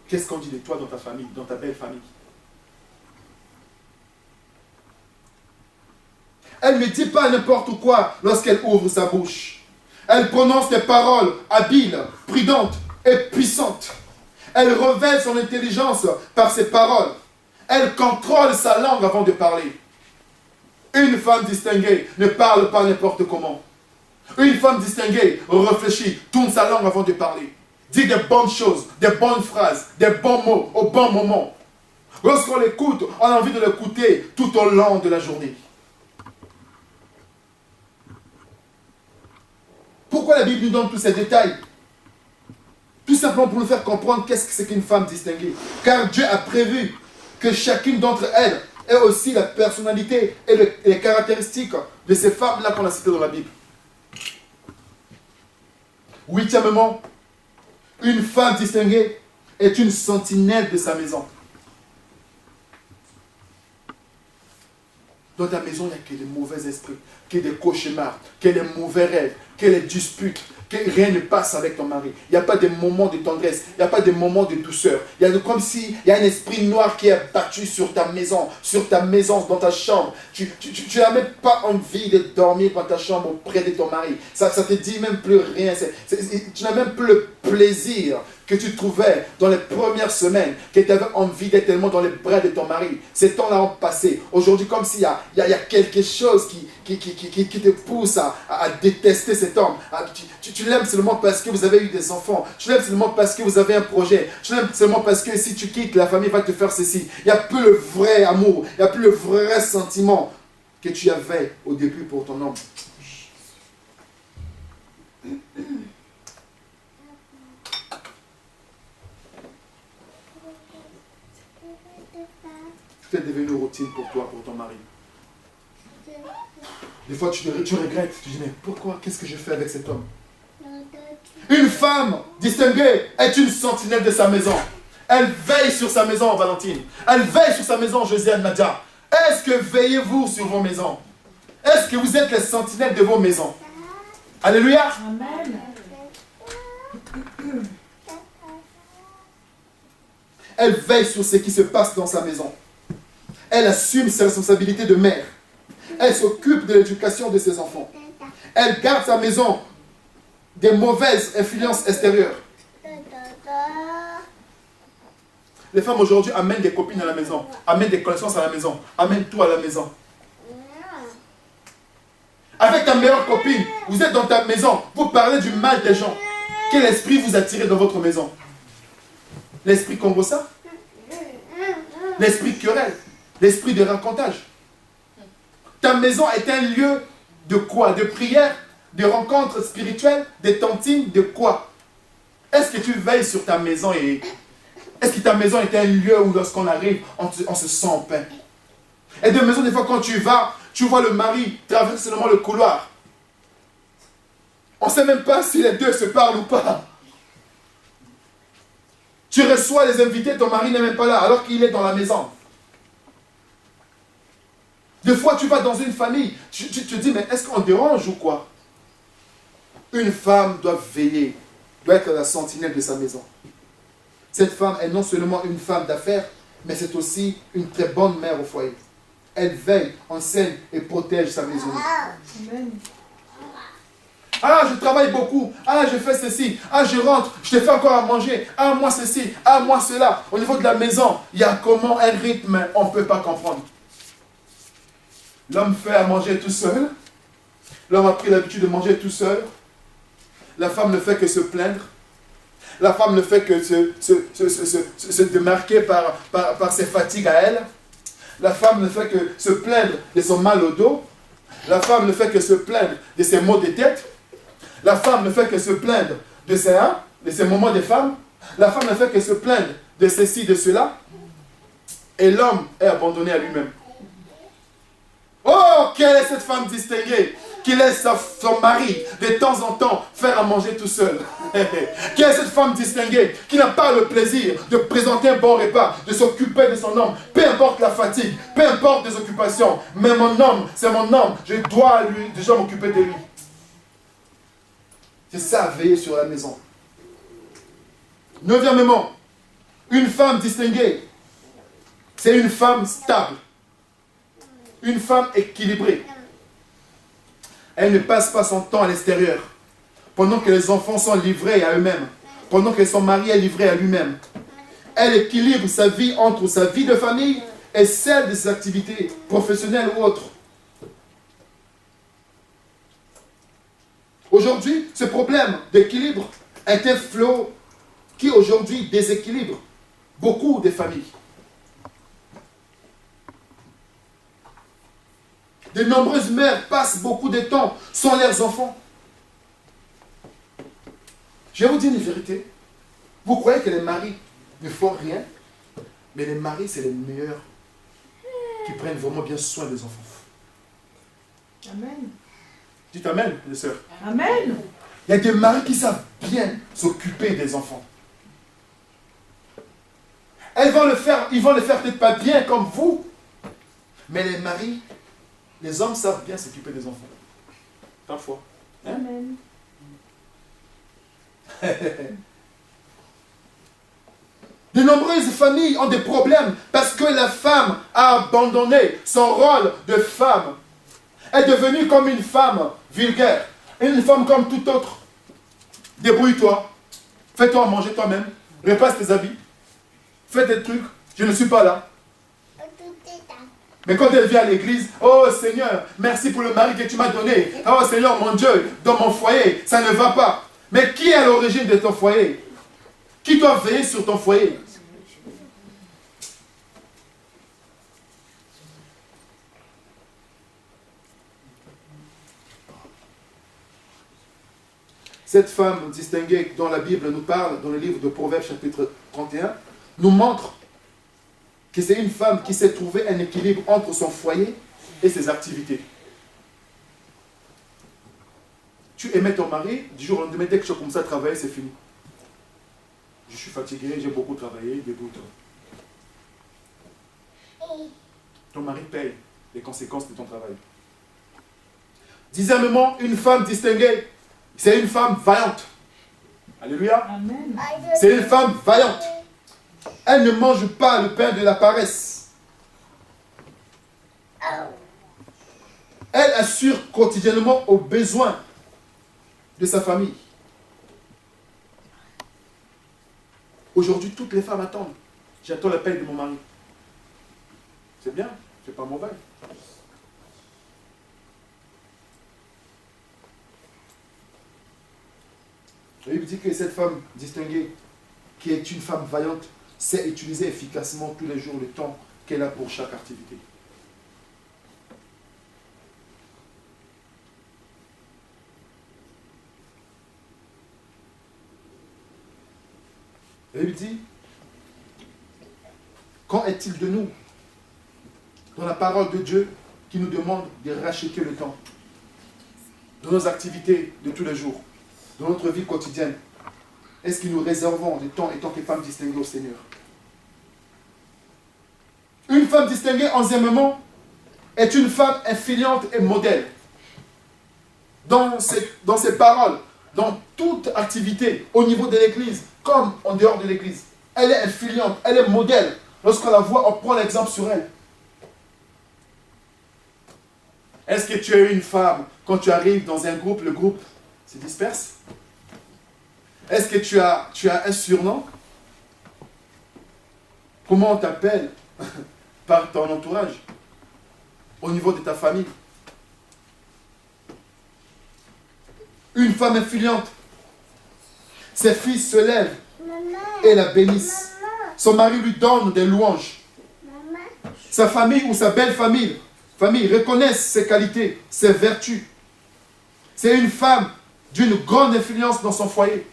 Qu'est-ce qu'on dit de toi dans ta famille, dans ta belle famille? Elle ne dit pas n'importe quoi lorsqu'elle ouvre sa bouche. Elle prononce des paroles habiles, prudentes et puissantes. Elle révèle son intelligence par ses paroles. Elle contrôle sa langue avant de parler. Une femme distinguée ne parle pas n'importe comment. Une femme distinguée réfléchit, tourne sa langue avant de parler. Dit des bonnes choses, des bonnes phrases, des bons mots au bon moment. Lorsqu'on l'écoute, on a envie de l'écouter tout au long de la journée. Pourquoi la Bible nous donne tous ces détails? Tout simplement pour nous faire comprendre qu'est-ce que c'est qu'une femme distinguée. Car Dieu a prévu que chacune d'entre elles ait aussi la personnalité et les caractéristiques de ces femmes-là qu'on a citées dans la Bible. Huitièmement, une femme distinguée est une sentinelle de sa maison. Dans ta maison, il n'y a que des mauvais esprits, que des cauchemars, que des mauvais rêves, que les disputes, que rien ne passe avec ton mari. Il n'y a pas de moments de tendresse, il n'y a pas de moments de douceur. Il y a comme s'il y a un esprit noir qui est battu sur ta maison, dans ta chambre. Tu n'as même pas envie de dormir dans ta chambre auprès de ton mari. Ça te dit même plus rien. Tu n'as même plus le plaisir que tu trouvais dans les premières semaines, que tu avais envie d'être tellement dans les bras de ton mari. Ces temps-là ont passé. Aujourd'hui, comme s'il y a quelque chose qui te pousse à détester cet homme. Tu l'aimes seulement parce que vous avez eu des enfants. Tu l'aimes seulement parce que vous avez un projet. Tu l'aimes seulement parce que si tu quittes, la famille va te faire ceci. Il n'y a plus le vrai amour. Il n'y a plus le vrai sentiment que tu avais au début pour ton homme. Tout est devenu routine pour toi, pour ton mari. Des fois, tu regrettes. Tu dis, mais pourquoi? Qu'est-ce que je fais avec cet homme? Une femme distinguée est une sentinelle de sa maison. Elle veille sur sa maison, Valentine. Elle veille sur sa maison, Josiane, Nadia. Est-ce que veillez-vous sur vos maisons? Est-ce que vous êtes les sentinelles de vos maisons? Alléluia. Amen. Elle veille sur ce qui se passe dans sa maison. Elle assume ses responsabilités de mère. Elle s'occupe de l'éducation de ses enfants. Elle garde sa maison des mauvaises influences extérieures. Les femmes aujourd'hui amènent des copines à la maison, amènent des connaissances à la maison, amènent tout à la maison. Avec ta meilleure copine, vous êtes dans ta maison, vous parlez du mal des gens. Quel esprit vous attirez dans votre maison? L'esprit congossa? L'esprit querelle? L'esprit de racontage? Ta maison est un lieu de quoi? De prière? De rencontres spirituelles? De tontines? De quoi? Est-ce que tu veilles sur ta maison et... Est-ce que ta maison est un lieu où lorsqu'on arrive, on se sent en paix? Et de maison, des fois, quand tu vas, tu vois le mari traverser seulement le couloir. On ne sait même pas si les deux se parlent ou pas. Tu reçois les invités, ton mari n'est même pas là, alors qu'il est dans la maison. Des fois, tu vas dans une famille, tu te dis, mais est-ce qu'on dérange ou quoi? Une femme doit veiller, doit être la sentinelle de sa maison. Cette femme est non seulement une femme d'affaires, mais c'est aussi une très bonne mère au foyer. Elle veille, enseigne et protège sa maison. Amen. Ah, je travaille beaucoup. Ah, je fais ceci. Ah, je rentre. Je te fais encore à manger. Ah, moi ceci. Ah, moi cela. Au niveau de la maison, il y a comment un rythme, on ne peut pas comprendre. L'homme fait à manger tout seul. L'homme a pris l'habitude de manger tout seul. La femme ne fait que se plaindre. La femme ne fait que se démarquer par ses fatigues à elle. La femme ne fait que se plaindre de son mal au dos. La femme ne fait que se plaindre de ses maux de tête. La femme ne fait que se plaindre de ses moments de femme. La femme ne fait que se plaindre de ceci, de cela. Et l'homme est abandonné à lui-même. Oh, quelle est cette femme distinguée qui laisse son mari de temps en temps faire à manger tout seul? Quelle est cette femme distinguée qui n'a pas le plaisir de présenter un bon repas, de s'occuper de son homme, peu importe la fatigue, peu importe les occupations, mais mon homme, c'est mon homme, je dois lui déjà m'occuper de lui. C'est ça, veiller sur la maison. Neuvièmement, une femme distinguée, c'est une femme stable. Une femme équilibrée. Elle ne passe pas son temps à l'extérieur. Pendant que les enfants sont livrés à eux-mêmes. Pendant que son mari est livré à lui-même. Elle équilibre sa vie entre sa vie de famille et celle de ses activités professionnelles ou autres. Aujourd'hui, ce problème d'équilibre est un flot qui aujourd'hui déséquilibre beaucoup de familles. De nombreuses mères passent beaucoup de temps sans leurs enfants. Je vais vous dire une vérité. Vous croyez que les maris ne font rien, mais les maris, c'est les meilleurs qui prennent vraiment bien soin des enfants. Amen. Dites amen, les sœurs. Amen. Il y a des maris qui savent bien s'occuper des enfants. Ils vont le faire peut-être pas bien comme vous, mais les maris, les hommes savent bien s'occuper des enfants. Parfois. Amen. De nombreuses familles ont des problèmes parce que la femme a abandonné son rôle de femme. Elle est devenue comme une femme vulgaire, une femme comme toute autre. Débrouille-toi, fais-toi à manger toi-même, repasse tes habits, fais des trucs, je ne suis pas là. Mais quand elle vient à l'église, oh Seigneur, merci pour le mari que tu m'as donné. Oh Seigneur, mon Dieu, dans mon foyer, ça ne va pas. Mais qui est à l'origine de ton foyer? Qui doit veiller sur ton foyer? Cette femme distinguée dont la Bible nous parle, dans le livre de Proverbes chapitre 31, nous montre que c'est une femme qui sait trouver un équilibre entre son foyer et ses activités. Tu aimais ton mari, du jour au lendemain, dès que tu as commencé à travailler, c'est fini. Je suis fatigué, j'ai beaucoup travaillé, débrouille-toi. Ton mari paye les conséquences de ton travail. Dixièmement, une femme distinguée, c'est une femme vaillante. Alléluia. Amen. C'est une femme vaillante. Elle ne mange pas le pain de la paresse. Elle assure quotidiennement aux besoins de sa famille. Aujourd'hui, toutes les femmes attendent. J'attends le pain de mon mari. C'est bien, c'est pas mauvais. La Bible dit que cette femme distinguée, qui est une femme vaillante, sait utiliser efficacement tous les jours le temps qu'elle a pour chaque activité. La Bible dit, qu'en est-il de nous dans la parole de Dieu qui nous demande de racheter le temps de nos activités de tous les jours, de notre vie quotidienne? Est-ce que nous réservons du temps étant que femme distinguée au Seigneur? Une femme distinguée, onzièmement, est une femme influente et modèle. Dans ses paroles, dans toute activité, au niveau de l'Église, comme en dehors de l'Église. Elle est influente, elle est modèle. Lorsqu'on la voit, on prend l'exemple sur elle. Est-ce que tu es une femme, quand tu arrives dans un groupe, le groupe se disperse? Est-ce que tu as un surnom? Comment on t'appelle par ton entourage, au niveau de ta famille? Une femme influente. Ses fils se lèvent et la bénissent. Son mari lui donne des louanges. Sa famille ou sa belle famille reconnaissent ses qualités, ses vertus. C'est une femme d'une grande influence dans son foyer.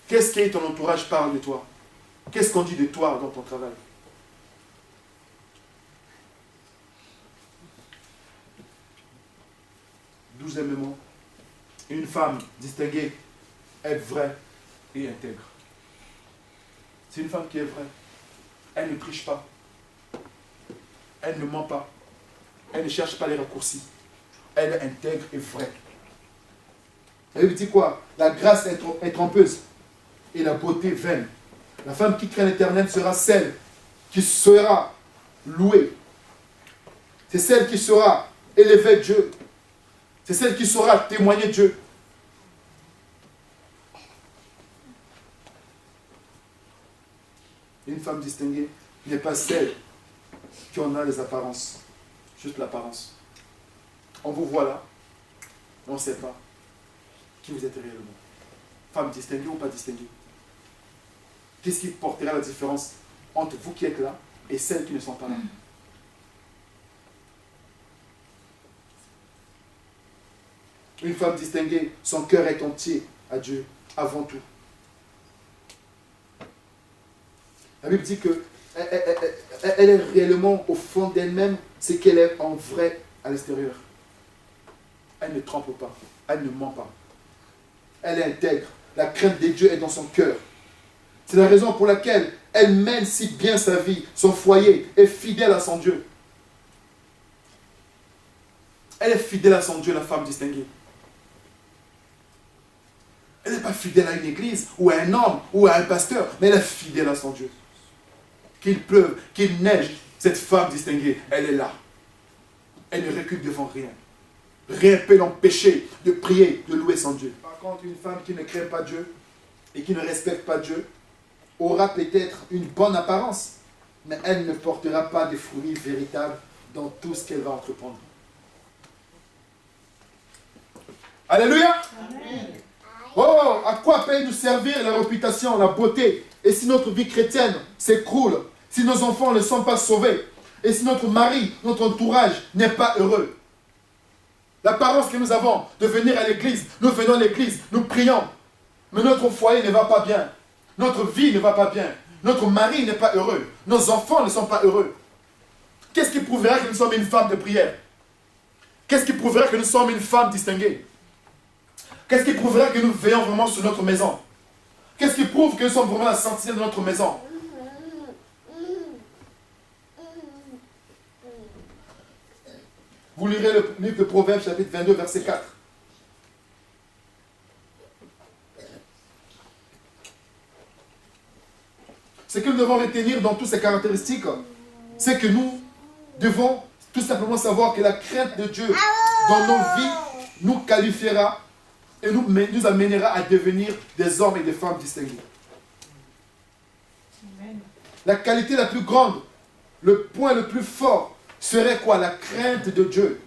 Qu'est-ce que ton entourage parle de toi? Qu'est-ce qu'on dit de toi dans ton travail? Douzièmement, une femme distinguée est vraie et intègre. C'est une femme qui est vraie. Elle ne triche pas. Elle ne ment pas. Elle ne cherche pas les raccourcis. Elle est intègre et vraie. Elle veut dire quoi? La grâce est trompeuse et la beauté vaine. La femme qui craint l'Éternel sera celle qui sera louée. C'est celle qui sera élevée Dieu. C'est celle qui saura témoigner Dieu. Une femme distinguée n'est pas celle qui en a les apparences. Juste l'apparence. On vous voit là, on ne sait pas qui vous êtes réellement. Femme distinguée ou pas distinguée? Qu'est-ce qui portera la différence entre vous qui êtes là et celles qui ne sont pas là? Une femme distinguée, son cœur est entier à Dieu avant tout. La Bible dit que elle est réellement au fond d'elle-même ce qu'elle est en vrai à l'extérieur. Elle ne trompe pas, elle ne ment pas. Elle est intègre. La crainte de Dieu est dans son cœur. C'est la raison pour laquelle elle mène si bien sa vie, son foyer est fidèle à son Dieu. Elle est fidèle à son Dieu, la femme distinguée. Elle n'est pas fidèle à une église, ou à un homme, ou à un pasteur, mais elle est fidèle à son Dieu. Qu'il pleuve, qu'il neige, cette femme distinguée, elle est là. Elle ne recule devant rien. Rien ne peut l'empêcher de prier, de louer son Dieu. Par contre, une femme qui ne craint pas Dieu et qui ne respecte pas Dieu aura peut-être une bonne apparence, mais elle ne portera pas de fruits véritables dans tout ce qu'elle va entreprendre. Alléluia! Amen. Oh, à quoi peut nous servir la réputation, la beauté? Et si notre vie chrétienne s'écroule, si nos enfants ne sont pas sauvés, et si notre mari, notre entourage n'est pas heureux? L'apparence que nous avons de venir à l'église, nous venons à l'église, nous prions, mais notre foyer ne va pas bien, notre vie ne va pas bien, notre mari n'est pas heureux, nos enfants ne sont pas heureux. Qu'est-ce qui prouvera que nous sommes une femme de prière? Qu'est-ce qui prouvera que nous sommes une femme distinguée? Qu'est-ce qui prouvera que nous veillons vraiment sur notre maison? Qu'est-ce qui prouve que nous sommes vraiment la sentinelle de notre maison? Vous lirez le livre de Proverbes, chapitre 22, verset 4. Ce que nous devons retenir dans toutes ces caractéristiques, c'est que nous devons tout simplement savoir que la crainte de Dieu dans nos vies nous qualifiera et nous amènera à devenir des hommes et des femmes distingués. Amen. La qualité la plus grande, le point le plus fort, serait quoi? La crainte de Dieu.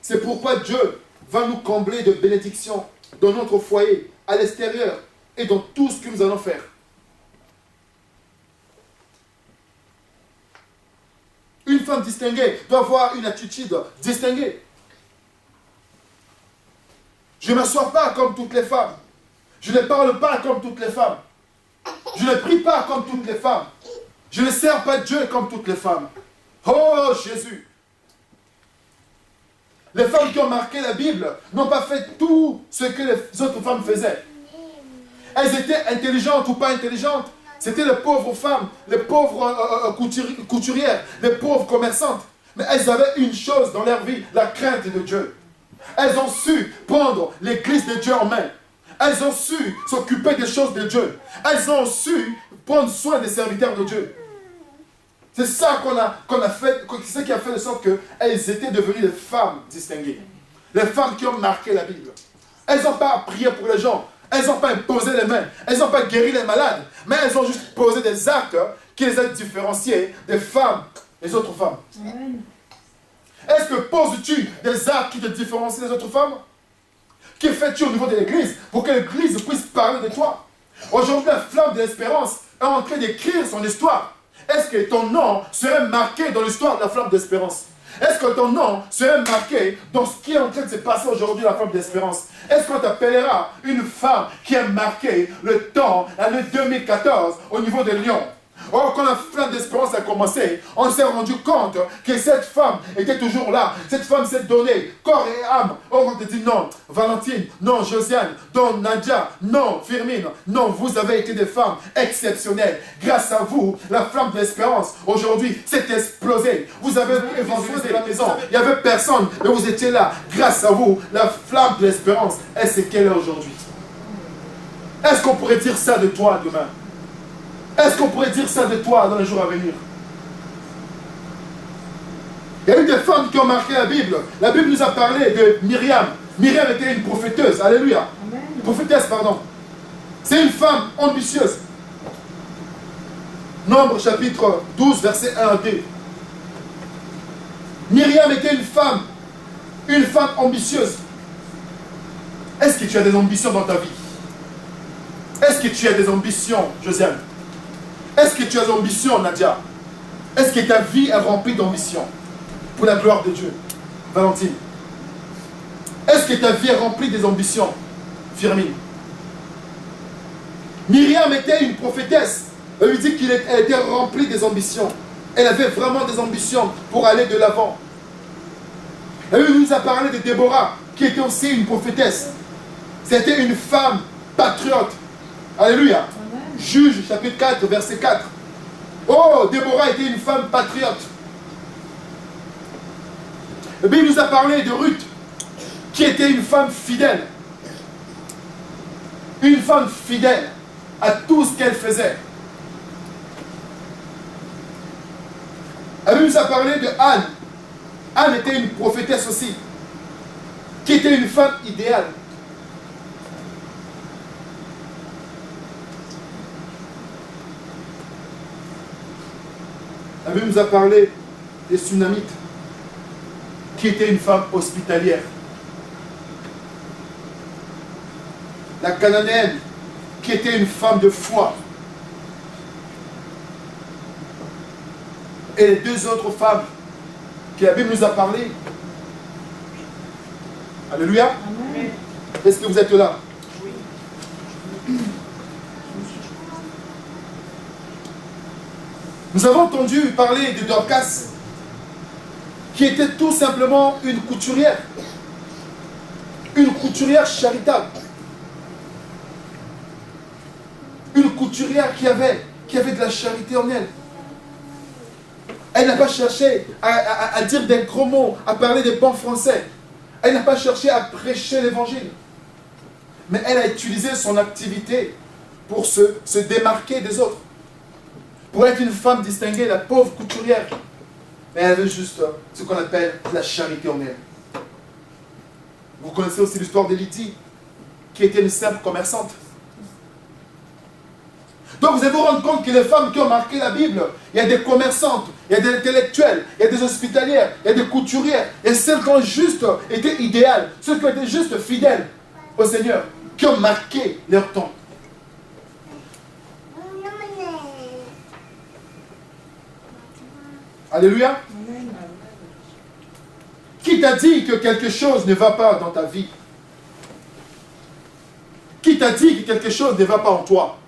C'est pourquoi Dieu va nous combler de bénédictions dans notre foyer, à l'extérieur et dans tout ce que nous allons faire. Une femme distinguée doit avoir une attitude distinguée. Je ne m'assois pas comme toutes les femmes. Je ne parle pas comme toutes les femmes. Je ne prie pas comme toutes les femmes. Je ne sers pas Dieu comme toutes les femmes. Oh Jésus! Les femmes qui ont marqué la Bible n'ont pas fait tout ce que les autres femmes faisaient. Elles étaient intelligentes ou pas intelligentes. C'était les pauvres femmes, les pauvres couturières, les pauvres commerçantes. Mais elles avaient une chose dans leur vie, la crainte de Dieu. Elles ont su prendre l'église de Dieu en main. Elles ont su s'occuper des choses de Dieu. Elles ont su prendre soin des serviteurs de Dieu. C'est ça qu'on a fait, c'est ce qui a fait de sorte qu'elles étaient devenues des femmes distinguées. Les femmes qui ont marqué la Bible. Elles n'ont pas prié pour les gens. Elles n'ont pas imposé les mains. Elles n'ont pas guéri les malades. Mais elles ont juste posé des actes qui les ont différenciés des femmes, des autres femmes. Amen. Est-ce que poses-tu des actes qui te différencient des autres femmes? Que fais-tu au niveau de l'église pour que l'église puisse parler de toi? Aujourd'hui, la flamme de l'espérance est en train d'écrire son histoire. Est-ce que ton nom serait marqué dans l'histoire de la flamme d'espérance? Est-ce que ton nom serait marqué dans ce qui est en train de se passer aujourd'hui, la flamme d'espérance? Est-ce qu'on t'appellera une femme qui a marqué le temps, l'année 2014, au niveau de Lyon? Or, quand la flamme d'espérance a commencé, on s'est rendu compte que cette femme était toujours là. Cette femme s'est donnée corps et âme. Or, on te dit non, Valentine, non, Josiane, non, Nadia, non, Firmine, non, vous avez été des femmes exceptionnelles. Grâce à vous, la flamme de l'espérance, aujourd'hui, s'est explosée. Vous avez évangélisé la maison. Il n'y avait personne, mais vous étiez là. Grâce à vous, la flamme de l'espérance est ce qu'elle est aujourd'hui. Est-ce qu'on pourrait dire ça de toi demain? Est-ce qu'on pourrait dire ça de toi dans les jours à venir? Il y a eu des femmes qui ont marqué la Bible. La Bible nous a parlé de Myriam. Myriam était une prophéteuse. Alléluia. Amen. Prophétesse, pardon. C'est une femme ambitieuse. Nombre chapitre 12, verset 1 à 2. Myriam était une femme ambitieuse. Est-ce que tu as des ambitions dans ta vie? Est-ce que tu as des ambitions, Josiane? Est-ce que tu as des ambitions, Nadia? Est-ce que ta vie est remplie d'ambition pour la gloire de Dieu, Valentine? Est-ce que ta vie est remplie des ambitions, Firmine? Myriam était une prophétesse. Elle lui dit qu'elle était remplie des ambitions. Elle avait vraiment des ambitions pour aller de l'avant. Elle nous a parlé de Déborah, qui était aussi une prophétesse. C'était une femme patriote. Alléluia. Amen. Juge, chapitre 4, verset 4. Oh, Déborah était une femme patriote. La Bible nous a parlé de Ruth, qui était une femme fidèle. Une femme fidèle à tout ce qu'elle faisait. La Bible nous a parlé de Anne. Anne était une prophétesse aussi, qui était une femme idéale. La Bible nous a parlé des Sunamites, qui était une femme hospitalière. La Cananéenne, qui était une femme de foi. Et les deux autres femmes que la Bible nous a parlé. Alléluia. Amen. Est-ce que vous êtes là? Nous avons entendu parler de Dorcas, qui était tout simplement une couturière. Une couturière charitable. Une couturière qui avait de la charité en elle. Elle n'a pas cherché à dire des gros mots, à parler des bons français. Elle n'a pas cherché à prêcher l'évangile. Mais elle a utilisé son activité pour se démarquer des autres. Pour être une femme distinguée, la pauvre couturière. Mais elle avait juste ce qu'on appelle la charité en elle. Vous connaissez aussi l'histoire de Lydie, qui était une simple commerçante. Donc vous allez vous rendre compte que les femmes qui ont marqué la Bible, il y a des commerçantes, il y a des intellectuelles, il y a des hospitalières, il y a des couturières, et celles qui ont juste été idéales, celles qui ont été juste fidèles au Seigneur, qui ont marqué leur temps. Alléluia. Amen. Qui t'a dit que quelque chose ne va pas dans ta vie? Qui t'a dit que quelque chose ne va pas en toi?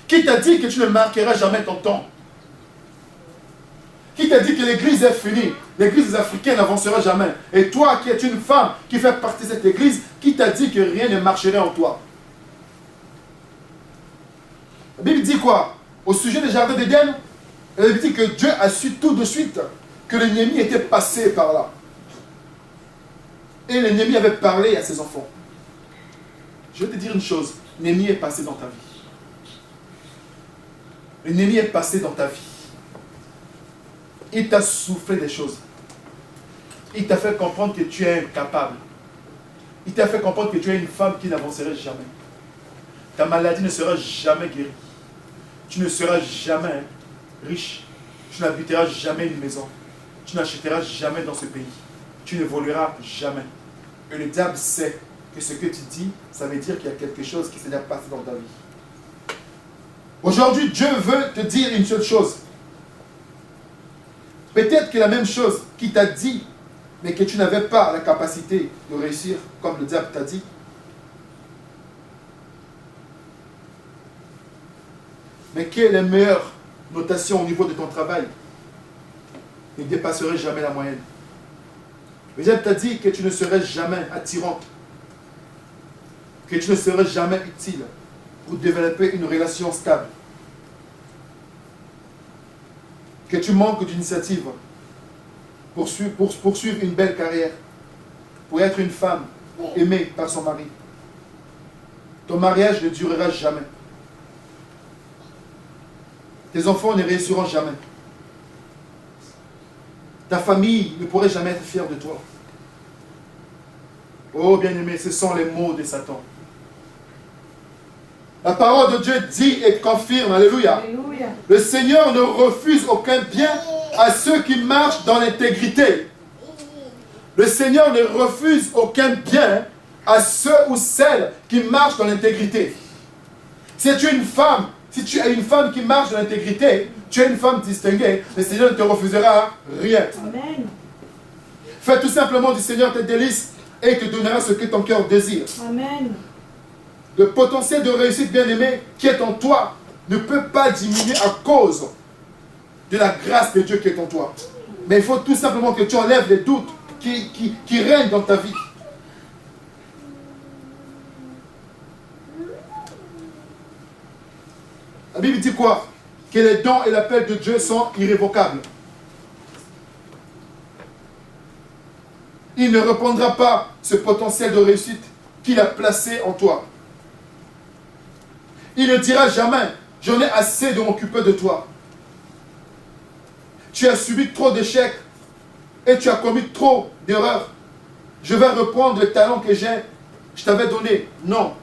Qui t'a dit que tu ne marqueras jamais ton temps? Qui t'a dit que l'église est finie? L'église des Africains n'avancera jamais. Et toi qui es une femme qui fait partie de cette église, qui t'a dit que rien ne marcherait en toi? La Bible dit quoi? Au sujet des jardins d'Éden, elle dit que Dieu a su tout de suite que l'ennemi était passé par là. Et l'ennemi avait parlé à ses enfants. Je vais te dire une chose, l'ennemi est passé dans ta vie. L'ennemi est passé dans ta vie. Il t'a soufflé des choses. Il t'a fait comprendre que tu es incapable. Il t'a fait comprendre que tu es une femme qui n'avancerait jamais. Ta maladie ne sera jamais guérie. Tu ne seras jamais riche. Tu n'habiteras jamais une maison. Tu n'achèteras jamais dans ce pays. Tu n'évolueras jamais. Et le diable sait que ce que tu dis, ça veut dire qu'il y a quelque chose qui s'est déjà passé dans ta vie. Aujourd'hui, Dieu veut te dire une seule chose. Peut-être que la même chose qu'il t'a dit, mais que tu n'avais pas la capacité de réussir, comme le diable t'a dit. Mais quelle est la meilleure notation au niveau de ton travail? Ne dépasserait jamais la moyenne. Le diable t'a dit que tu ne serais jamais attirante, que tu ne serais jamais utile pour développer une relation stable, que tu manques d'initiative pour poursuivre une belle carrière, pour être une femme aimée par son mari. Ton mariage ne durera jamais. Tes enfants ne réussiront jamais. Ta famille ne pourrait jamais être fière de toi. Oh bien-aimé, ce sont les mots de Satan. La parole de Dieu dit et confirme, alléluia. Alléluia. Le Seigneur ne refuse aucun bien à ceux qui marchent dans l'intégrité. Le Seigneur ne refuse aucun bien à ceux ou celles qui marchent dans l'intégrité. Si tu es une femme, si tu es une femme qui marche dans l'intégrité, tu es une femme distinguée, le Seigneur ne te refusera rien. Amen. Fais tout simplement du Seigneur tes délices et il te donnera ce que ton cœur désire. Amen. Le potentiel de réussite bien-aimé qui est en toi ne peut pas diminuer à cause de la grâce de Dieu qui est en toi. Mais il faut tout simplement que tu enlèves les doutes qui règnent dans ta vie. La Bible dit quoi? Que les dons et l'appel de Dieu sont irrévocables. il ne reprendra pas ce potentiel de réussite qu'il a placé en toi. Il ne dira jamais, j'en ai assez de m'occuper de toi. Tu as subi trop d'échecs et tu as commis trop d'erreurs. Je vais reprendre le talent que je t'avais donné. Non.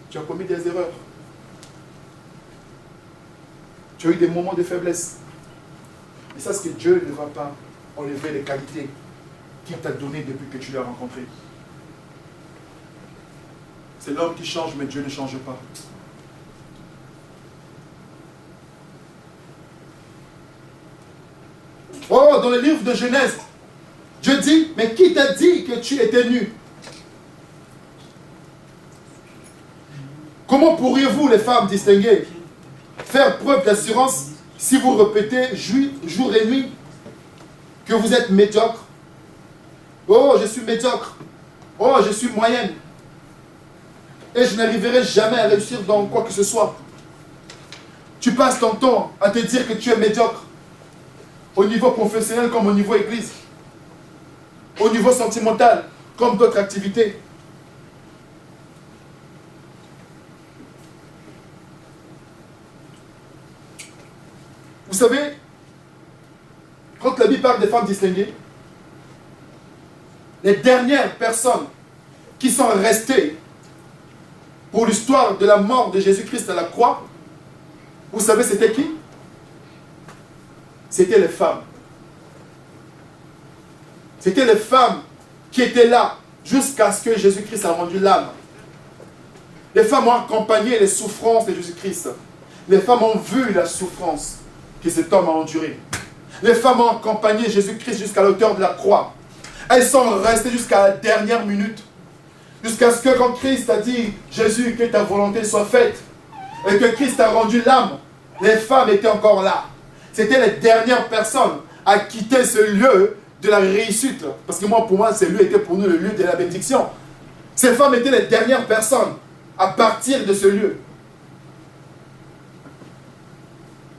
Tu as commis des erreurs. Tu as eu des moments de faiblesse. Et ça, c'est que Dieu ne va pas enlever les qualités qu'il t'a données depuis que tu l'as rencontré. C'est l'homme qui change, mais Dieu ne change pas. Oh, dans le livre de Genèse, Dieu dit, mais qui t'a dit que tu étais nu? Comment pourriez-vous, les femmes distinguées, faire preuve d'assurance si vous répétez jour et nuit que vous êtes médiocre? Oh, je suis médiocre. Oh, je suis moyenne. Et je n'arriverai jamais à réussir dans quoi que ce soit. Tu passes ton temps à te dire que tu es médiocre. Au niveau professionnel comme au niveau église. Au niveau sentimental comme d'autres activités. Vous savez, quand la Bible parle des femmes distinguées, les dernières personnes qui sont restées pour l'histoire de la mort de Jésus-Christ à la croix, vous savez c'était qui? C'était les femmes. C'était les femmes qui étaient là jusqu'à ce que Jésus-Christ a rendu l'âme. Les femmes ont accompagné les souffrances de Jésus-Christ. Les femmes ont vu la souffrance que cet homme a endurée. Les femmes ont accompagné Jésus-Christ jusqu'à l'auteur de la croix. Elles sont restées jusqu'à la dernière minute. Jusqu'à ce que quand Christ a dit, Jésus, que ta volonté soit faite, et que Christ a rendu l'âme, les femmes étaient encore là. C'était les dernières personnes à quitter ce lieu de la réussite. Parce que pour moi, ce lieu était pour nous le lieu de la bénédiction. Ces femmes étaient les dernières personnes à partir de ce lieu.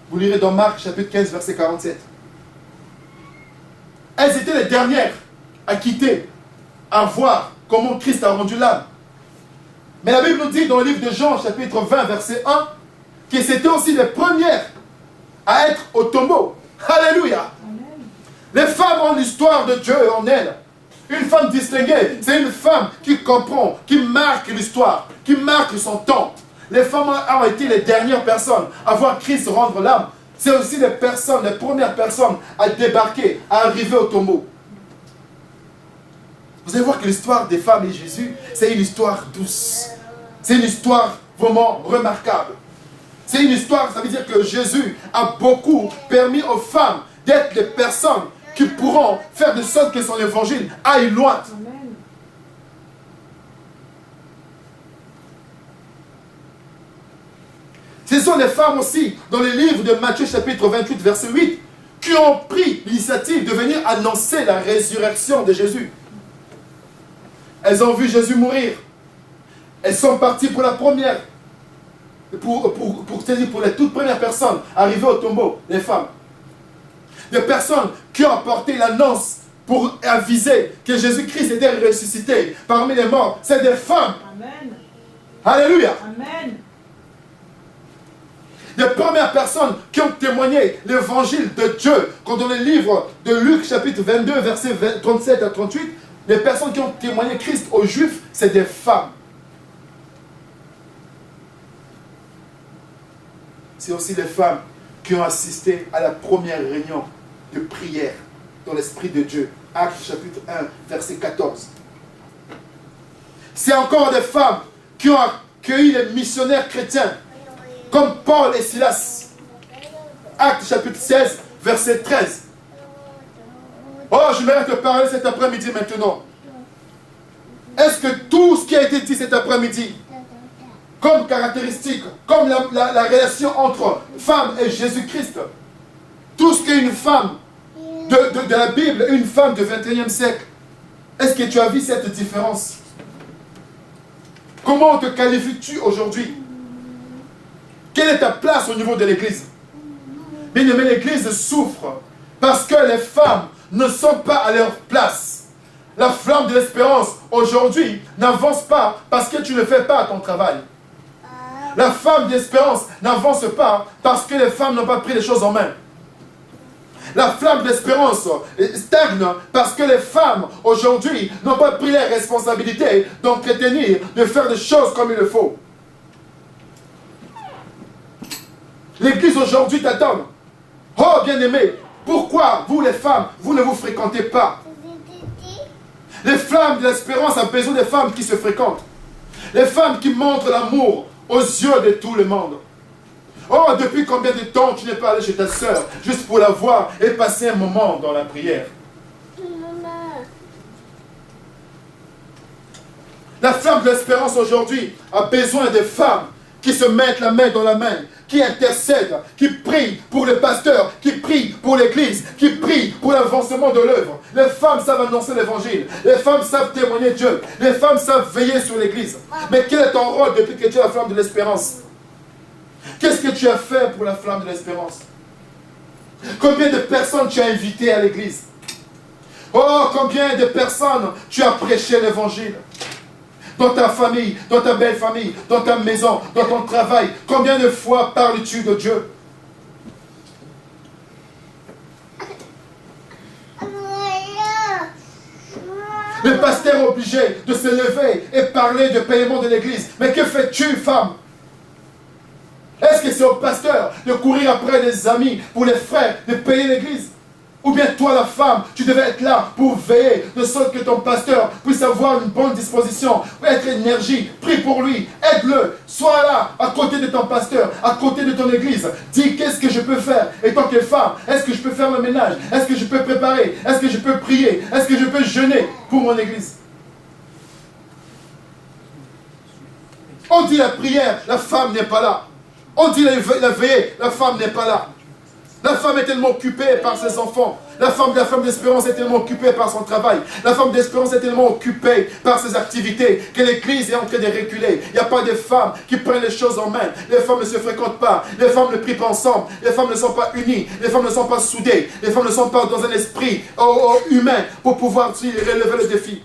Vous lirez dans Marc, chapitre 15, verset 47. Elles étaient les dernières à quitter, à voir comment Christ a rendu l'âme. Mais la Bible nous dit dans le livre de Jean, chapitre 20, verset 1, que c'était aussi les premières à être au tombeau. Alléluia. Amen. Les femmes ont l'histoire de Dieu en elles. Une femme distinguée, c'est une femme qui comprend, qui marque l'histoire, qui marque son temps. Les femmes ont été les dernières personnes à voir Christ rendre l'âme. C'est aussi les premières personnes à débarquer, à arriver au tombeau. Vous allez voir que l'histoire des femmes et Jésus, c'est une histoire douce. C'est une histoire vraiment remarquable. C'est une histoire, ça veut dire que Jésus a beaucoup permis aux femmes d'être des personnes qui pourront faire de sorte que son évangile aille loin. Amen. Ce sont les femmes aussi, dans le livre de Matthieu chapitre 28, verset 8, qui ont pris l'initiative de venir annoncer la résurrection de Jésus. Elles ont vu Jésus mourir. Elles sont parties pour la première, pour les toutes premières personnes arrivées au tombeau, les femmes. Des personnes qui ont apporté l'annonce pour aviser que Jésus-Christ était ressuscité parmi les morts. C'est des femmes. Amen. Alléluia. Amen. Les premières personnes qui ont témoigné l'évangile de Dieu, quand dans le livre de Luc chapitre 22, versets 37 à 38, les personnes qui ont témoigné Christ aux Juifs, c'est des femmes. C'est aussi les femmes qui ont assisté à la première réunion de prière dans l'Esprit de Dieu. Actes chapitre 1, verset 14. C'est encore des femmes qui ont accueilli les missionnaires chrétiens, comme Paul et Silas. Actes chapitre 16, verset 13. Oh, je vais te parler cet après-midi maintenant. Est-ce que tout ce qui a été dit cet après-midi, comme caractéristique, comme la relation entre femme et Jésus-Christ, tout ce qu'est une femme de la Bible, une femme du 21e siècle, est-ce que tu as vu cette différence? Comment te qualifies-tu aujourd'hui? Quelle est ta place au niveau de l'Église? Bien aimé, l'Église souffre parce que les femmes ne sont pas à leur place. La flamme de l'espérance, aujourd'hui, n'avance pas parce que tu ne fais pas ton travail. La flamme d'espérance n'avance pas parce que les femmes n'ont pas pris les choses en main. La flamme d'espérance stagne parce que les femmes, aujourd'hui, n'ont pas pris les responsabilités d'entretenir, de faire des choses comme il le faut. L'Église aujourd'hui t'attend. Oh, bien-aimés, pourquoi vous les femmes, vous ne vous fréquentez pas? Les flammes de l'espérance ont besoin des femmes qui se fréquentent. Les femmes qui montrent l'amour aux yeux de tout le monde. Oh, depuis combien de temps tu n'es pas allé chez ta sœur juste pour la voir et passer un moment dans la prière? La flamme de l'espérance aujourd'hui a besoin de femmes qui se mettent la main dans la main, qui intercèdent, qui prient pour le pasteur, qui prient pour l'église, qui prient pour l'avancement de l'œuvre. Les femmes savent annoncer l'évangile, les femmes savent témoigner Dieu, les femmes savent veiller sur l'église. Mais quel est ton rôle depuis que tu as la flamme de l'espérance? Qu'est-ce que tu as fait pour la flamme de l'espérance? Combien de personnes tu as invitées à l'église? Oh, combien de personnes tu as prêché l'évangile? Dans ta famille, dans ta belle famille, dans ta maison, dans ton travail, combien de fois parles-tu de Dieu? Le pasteur est obligé de se lever et parler de paiement de l'église. Mais que fais-tu, femme? Est-ce que c'est au pasteur de courir après les amis, pour les frères, de payer l'église? Ou bien toi, la femme, tu devais être là pour veiller, de sorte que ton pasteur puisse avoir une bonne disposition, être énergie, prie pour lui, aide-le, sois là, à côté de ton pasteur, à côté de ton église. Dis, qu'est-ce que je peux faire? Et tant que femme, est-ce que je peux faire le ménage? Est-ce que je peux préparer? Est-ce que je peux prier? Est-ce que je peux jeûner pour mon église? On dit la prière, la femme n'est pas là. On dit la veillée, la femme n'est pas là. La femme est tellement occupée par ses enfants. La femme d'espérance est tellement occupée par son travail. La femme d'espérance est tellement occupée par ses activités que l'église est en train de reculer. Il n'y a pas de femmes qui prennent les choses en main. Les femmes ne se fréquentent pas. Les femmes ne prient pas ensemble. Les femmes ne sont pas unies. Les femmes ne sont pas soudées. Les femmes ne sont pas dans un esprit humain pour pouvoir relever le défi.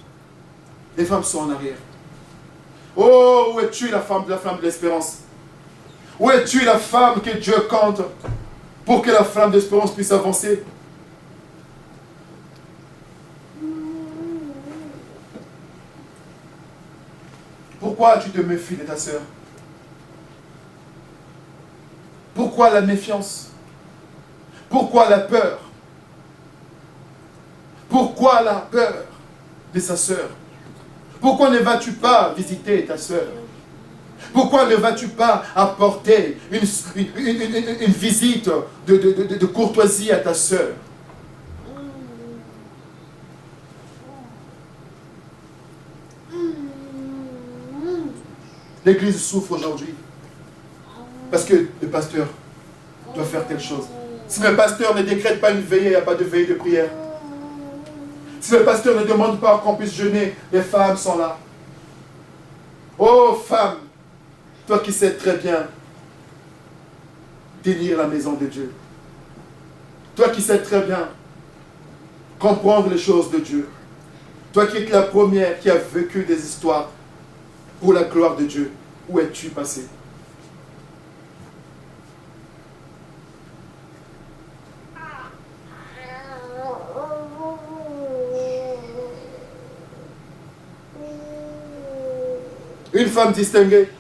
Les femmes sont en arrière. Oh, où es-tu la femme de l'espérance? Où es-tu la femme que Dieu compte pour que la flamme d'espérance puisse avancer? Pourquoi tu te méfies de ta sœur? Pourquoi la méfiance? Pourquoi la peur? Pourquoi la peur de sa sœur? Pourquoi ne vas-tu pas visiter ta sœur? Pourquoi ne vas-tu pas apporter une visite de courtoisie à ta sœur? L'église souffre aujourd'hui parce que le pasteur doit faire telle chose. Si le pasteur ne décrète pas une veillée, il n'y a pas de veillée de prière. Si le pasteur ne demande pas qu'on puisse jeûner, les femmes sont là. Oh femme, toi qui sais très bien tenir la maison de Dieu. Toi qui sais très bien comprendre les choses de Dieu. Toi qui es la première qui a vécu des histoires pour la gloire de Dieu. Où es-tu passé? Une femme distinguée,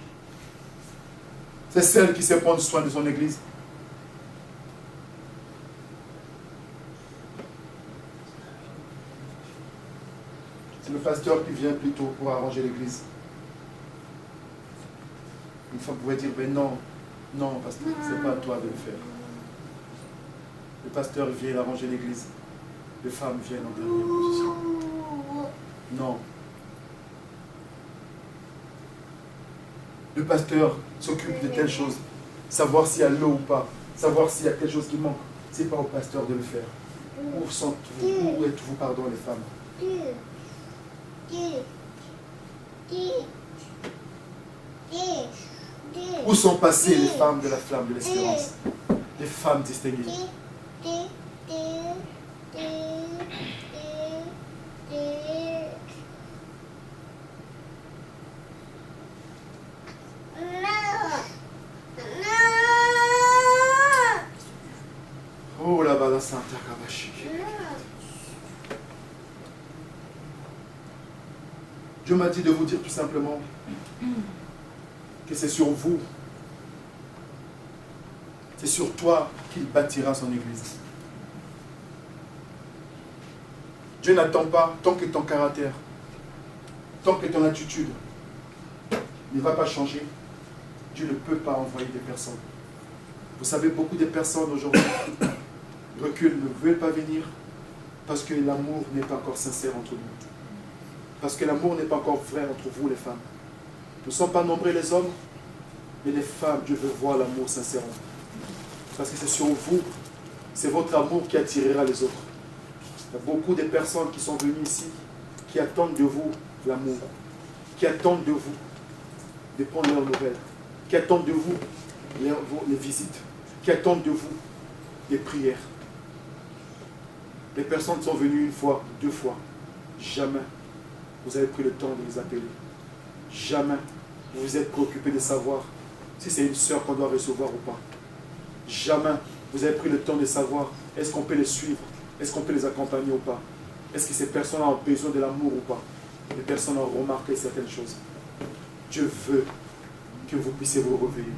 c'est celle qui sait prendre soin de son église. C'est le pasteur qui vient plutôt pour arranger l'église. Une femme pourrait dire, mais non, non, pasteur, c'est pas à toi de le faire. Le pasteur vient arranger l'église. Les femmes viennent en dernière position. Non. Le pasteur s'occupe de telle chose. Savoir s'il y a l'eau ou pas. Savoir s'il y a quelque chose qui manque. Ce n'est pas au pasteur de le faire. Où êtes-vous, pardon, les femmes? Où sont passées les femmes de la flamme de l'espérance? Les femmes distinguées. Santa Kabashi. Dieu m'a dit de vous dire tout simplement que c'est sur vous, c'est sur toi qu'il bâtira son église. Dieu n'attend pas tant que ton caractère, tant que ton attitude ne va pas changer. Dieu ne peut pas envoyer des personnes. Vous savez, beaucoup de personnes aujourd'hui reculent, ne veulent pas venir parce que l'amour n'est pas encore sincère entre nous. Parce que l'amour n'est pas encore vrai entre vous, les femmes. Nous ne sommes pas nombreux les hommes, mais les femmes, Dieu veut voir l'amour sincère. Parce que c'est sur vous, c'est votre amour qui attirera les autres. Il y a beaucoup de personnes qui sont venues ici, qui attendent de vous l'amour, qui attendent de vous de prendre leurs nouvelles, qui attendent de vous les visites, qui attendent de vous les prières. Les personnes sont venues une fois, 2 fois. Jamais vous avez pris le temps de les appeler. Jamais vous vous êtes préoccupé de savoir si c'est une sœur qu'on doit recevoir ou pas. Jamais vous avez pris le temps de savoir est-ce qu'on peut les suivre, est-ce qu'on peut les accompagner ou pas. Est-ce que ces personnes ont besoin de l'amour ou pas. Les personnes ont remarqué certaines choses. Dieu veut que vous puissiez vous réveiller.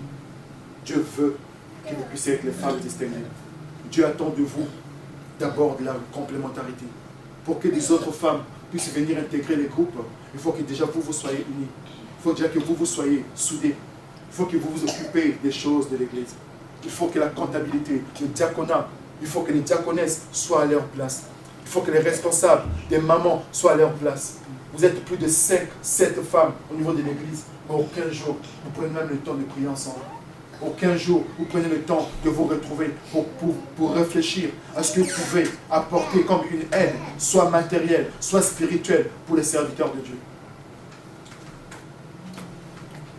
Dieu veut que vous puissiez être les femmes distinguées. Dieu attend de vous d'abord de la complémentarité. Pour que les autres femmes puissent venir intégrer les groupes, il faut que déjà vous soyez unis. Il faut déjà que vous soyez soudés. Il faut que vous vous occupez des choses de l'Église. Il faut que la comptabilité, le diaconat, il faut que les diaconesses soient à leur place. Il faut que les responsables des mamans soient à leur place. Vous êtes plus de 5, 7 femmes au niveau de l'Église, mais aucun jour, vous prenez même le temps de prier ensemble. Aucun jour, vous prenez le temps de vous retrouver pour réfléchir à ce que vous pouvez apporter comme une aide, soit matérielle, soit spirituelle, pour les serviteurs de Dieu.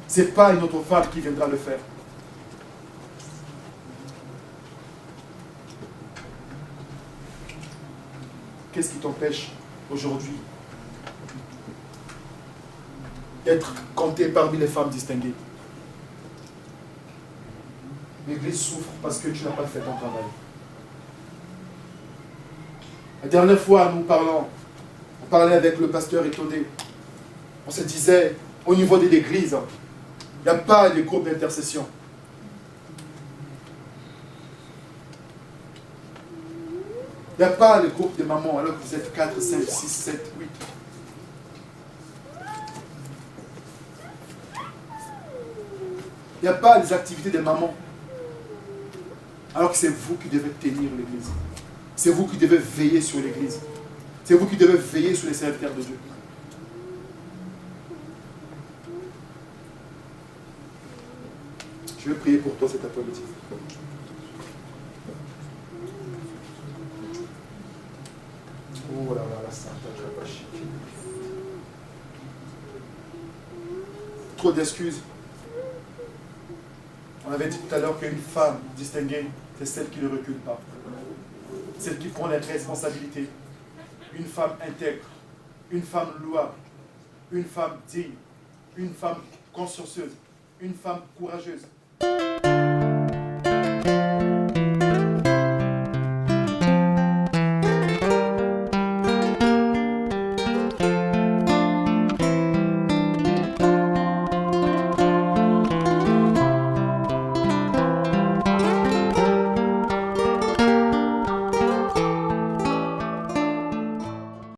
Ce n'est pas une autre femme qui viendra le faire. Qu'est-ce qui t'empêche aujourd'hui d'être compté parmi les femmes distinguées? L'Église souffre parce que tu n'as pas fait ton travail. La dernière fois, on parlait avec le pasteur Étodé. On se disait, au niveau de l'Église, il n'y a pas de groupe d'intercession. Il n'y a pas de groupe de mamans alors que vous êtes 4, 5, 6, 7, 8. Il n'y a pas des activités de mamans. Alors que c'est vous qui devez tenir l'Église. C'est vous qui devez veiller sur l'Église. C'est vous qui devez veiller sur les serviteurs de Dieu. Je vais prier pour toi cet après-midi. Oh là là, la Santa Kabashi. Trop d'excuses. On avait dit tout à l'heure qu'une femme distinguée, c'est celle qui ne recule pas. Celle qui prend les responsabilités. Une femme intègre. Une femme louable. Une femme digne. Une femme consciencieuse. Une femme courageuse.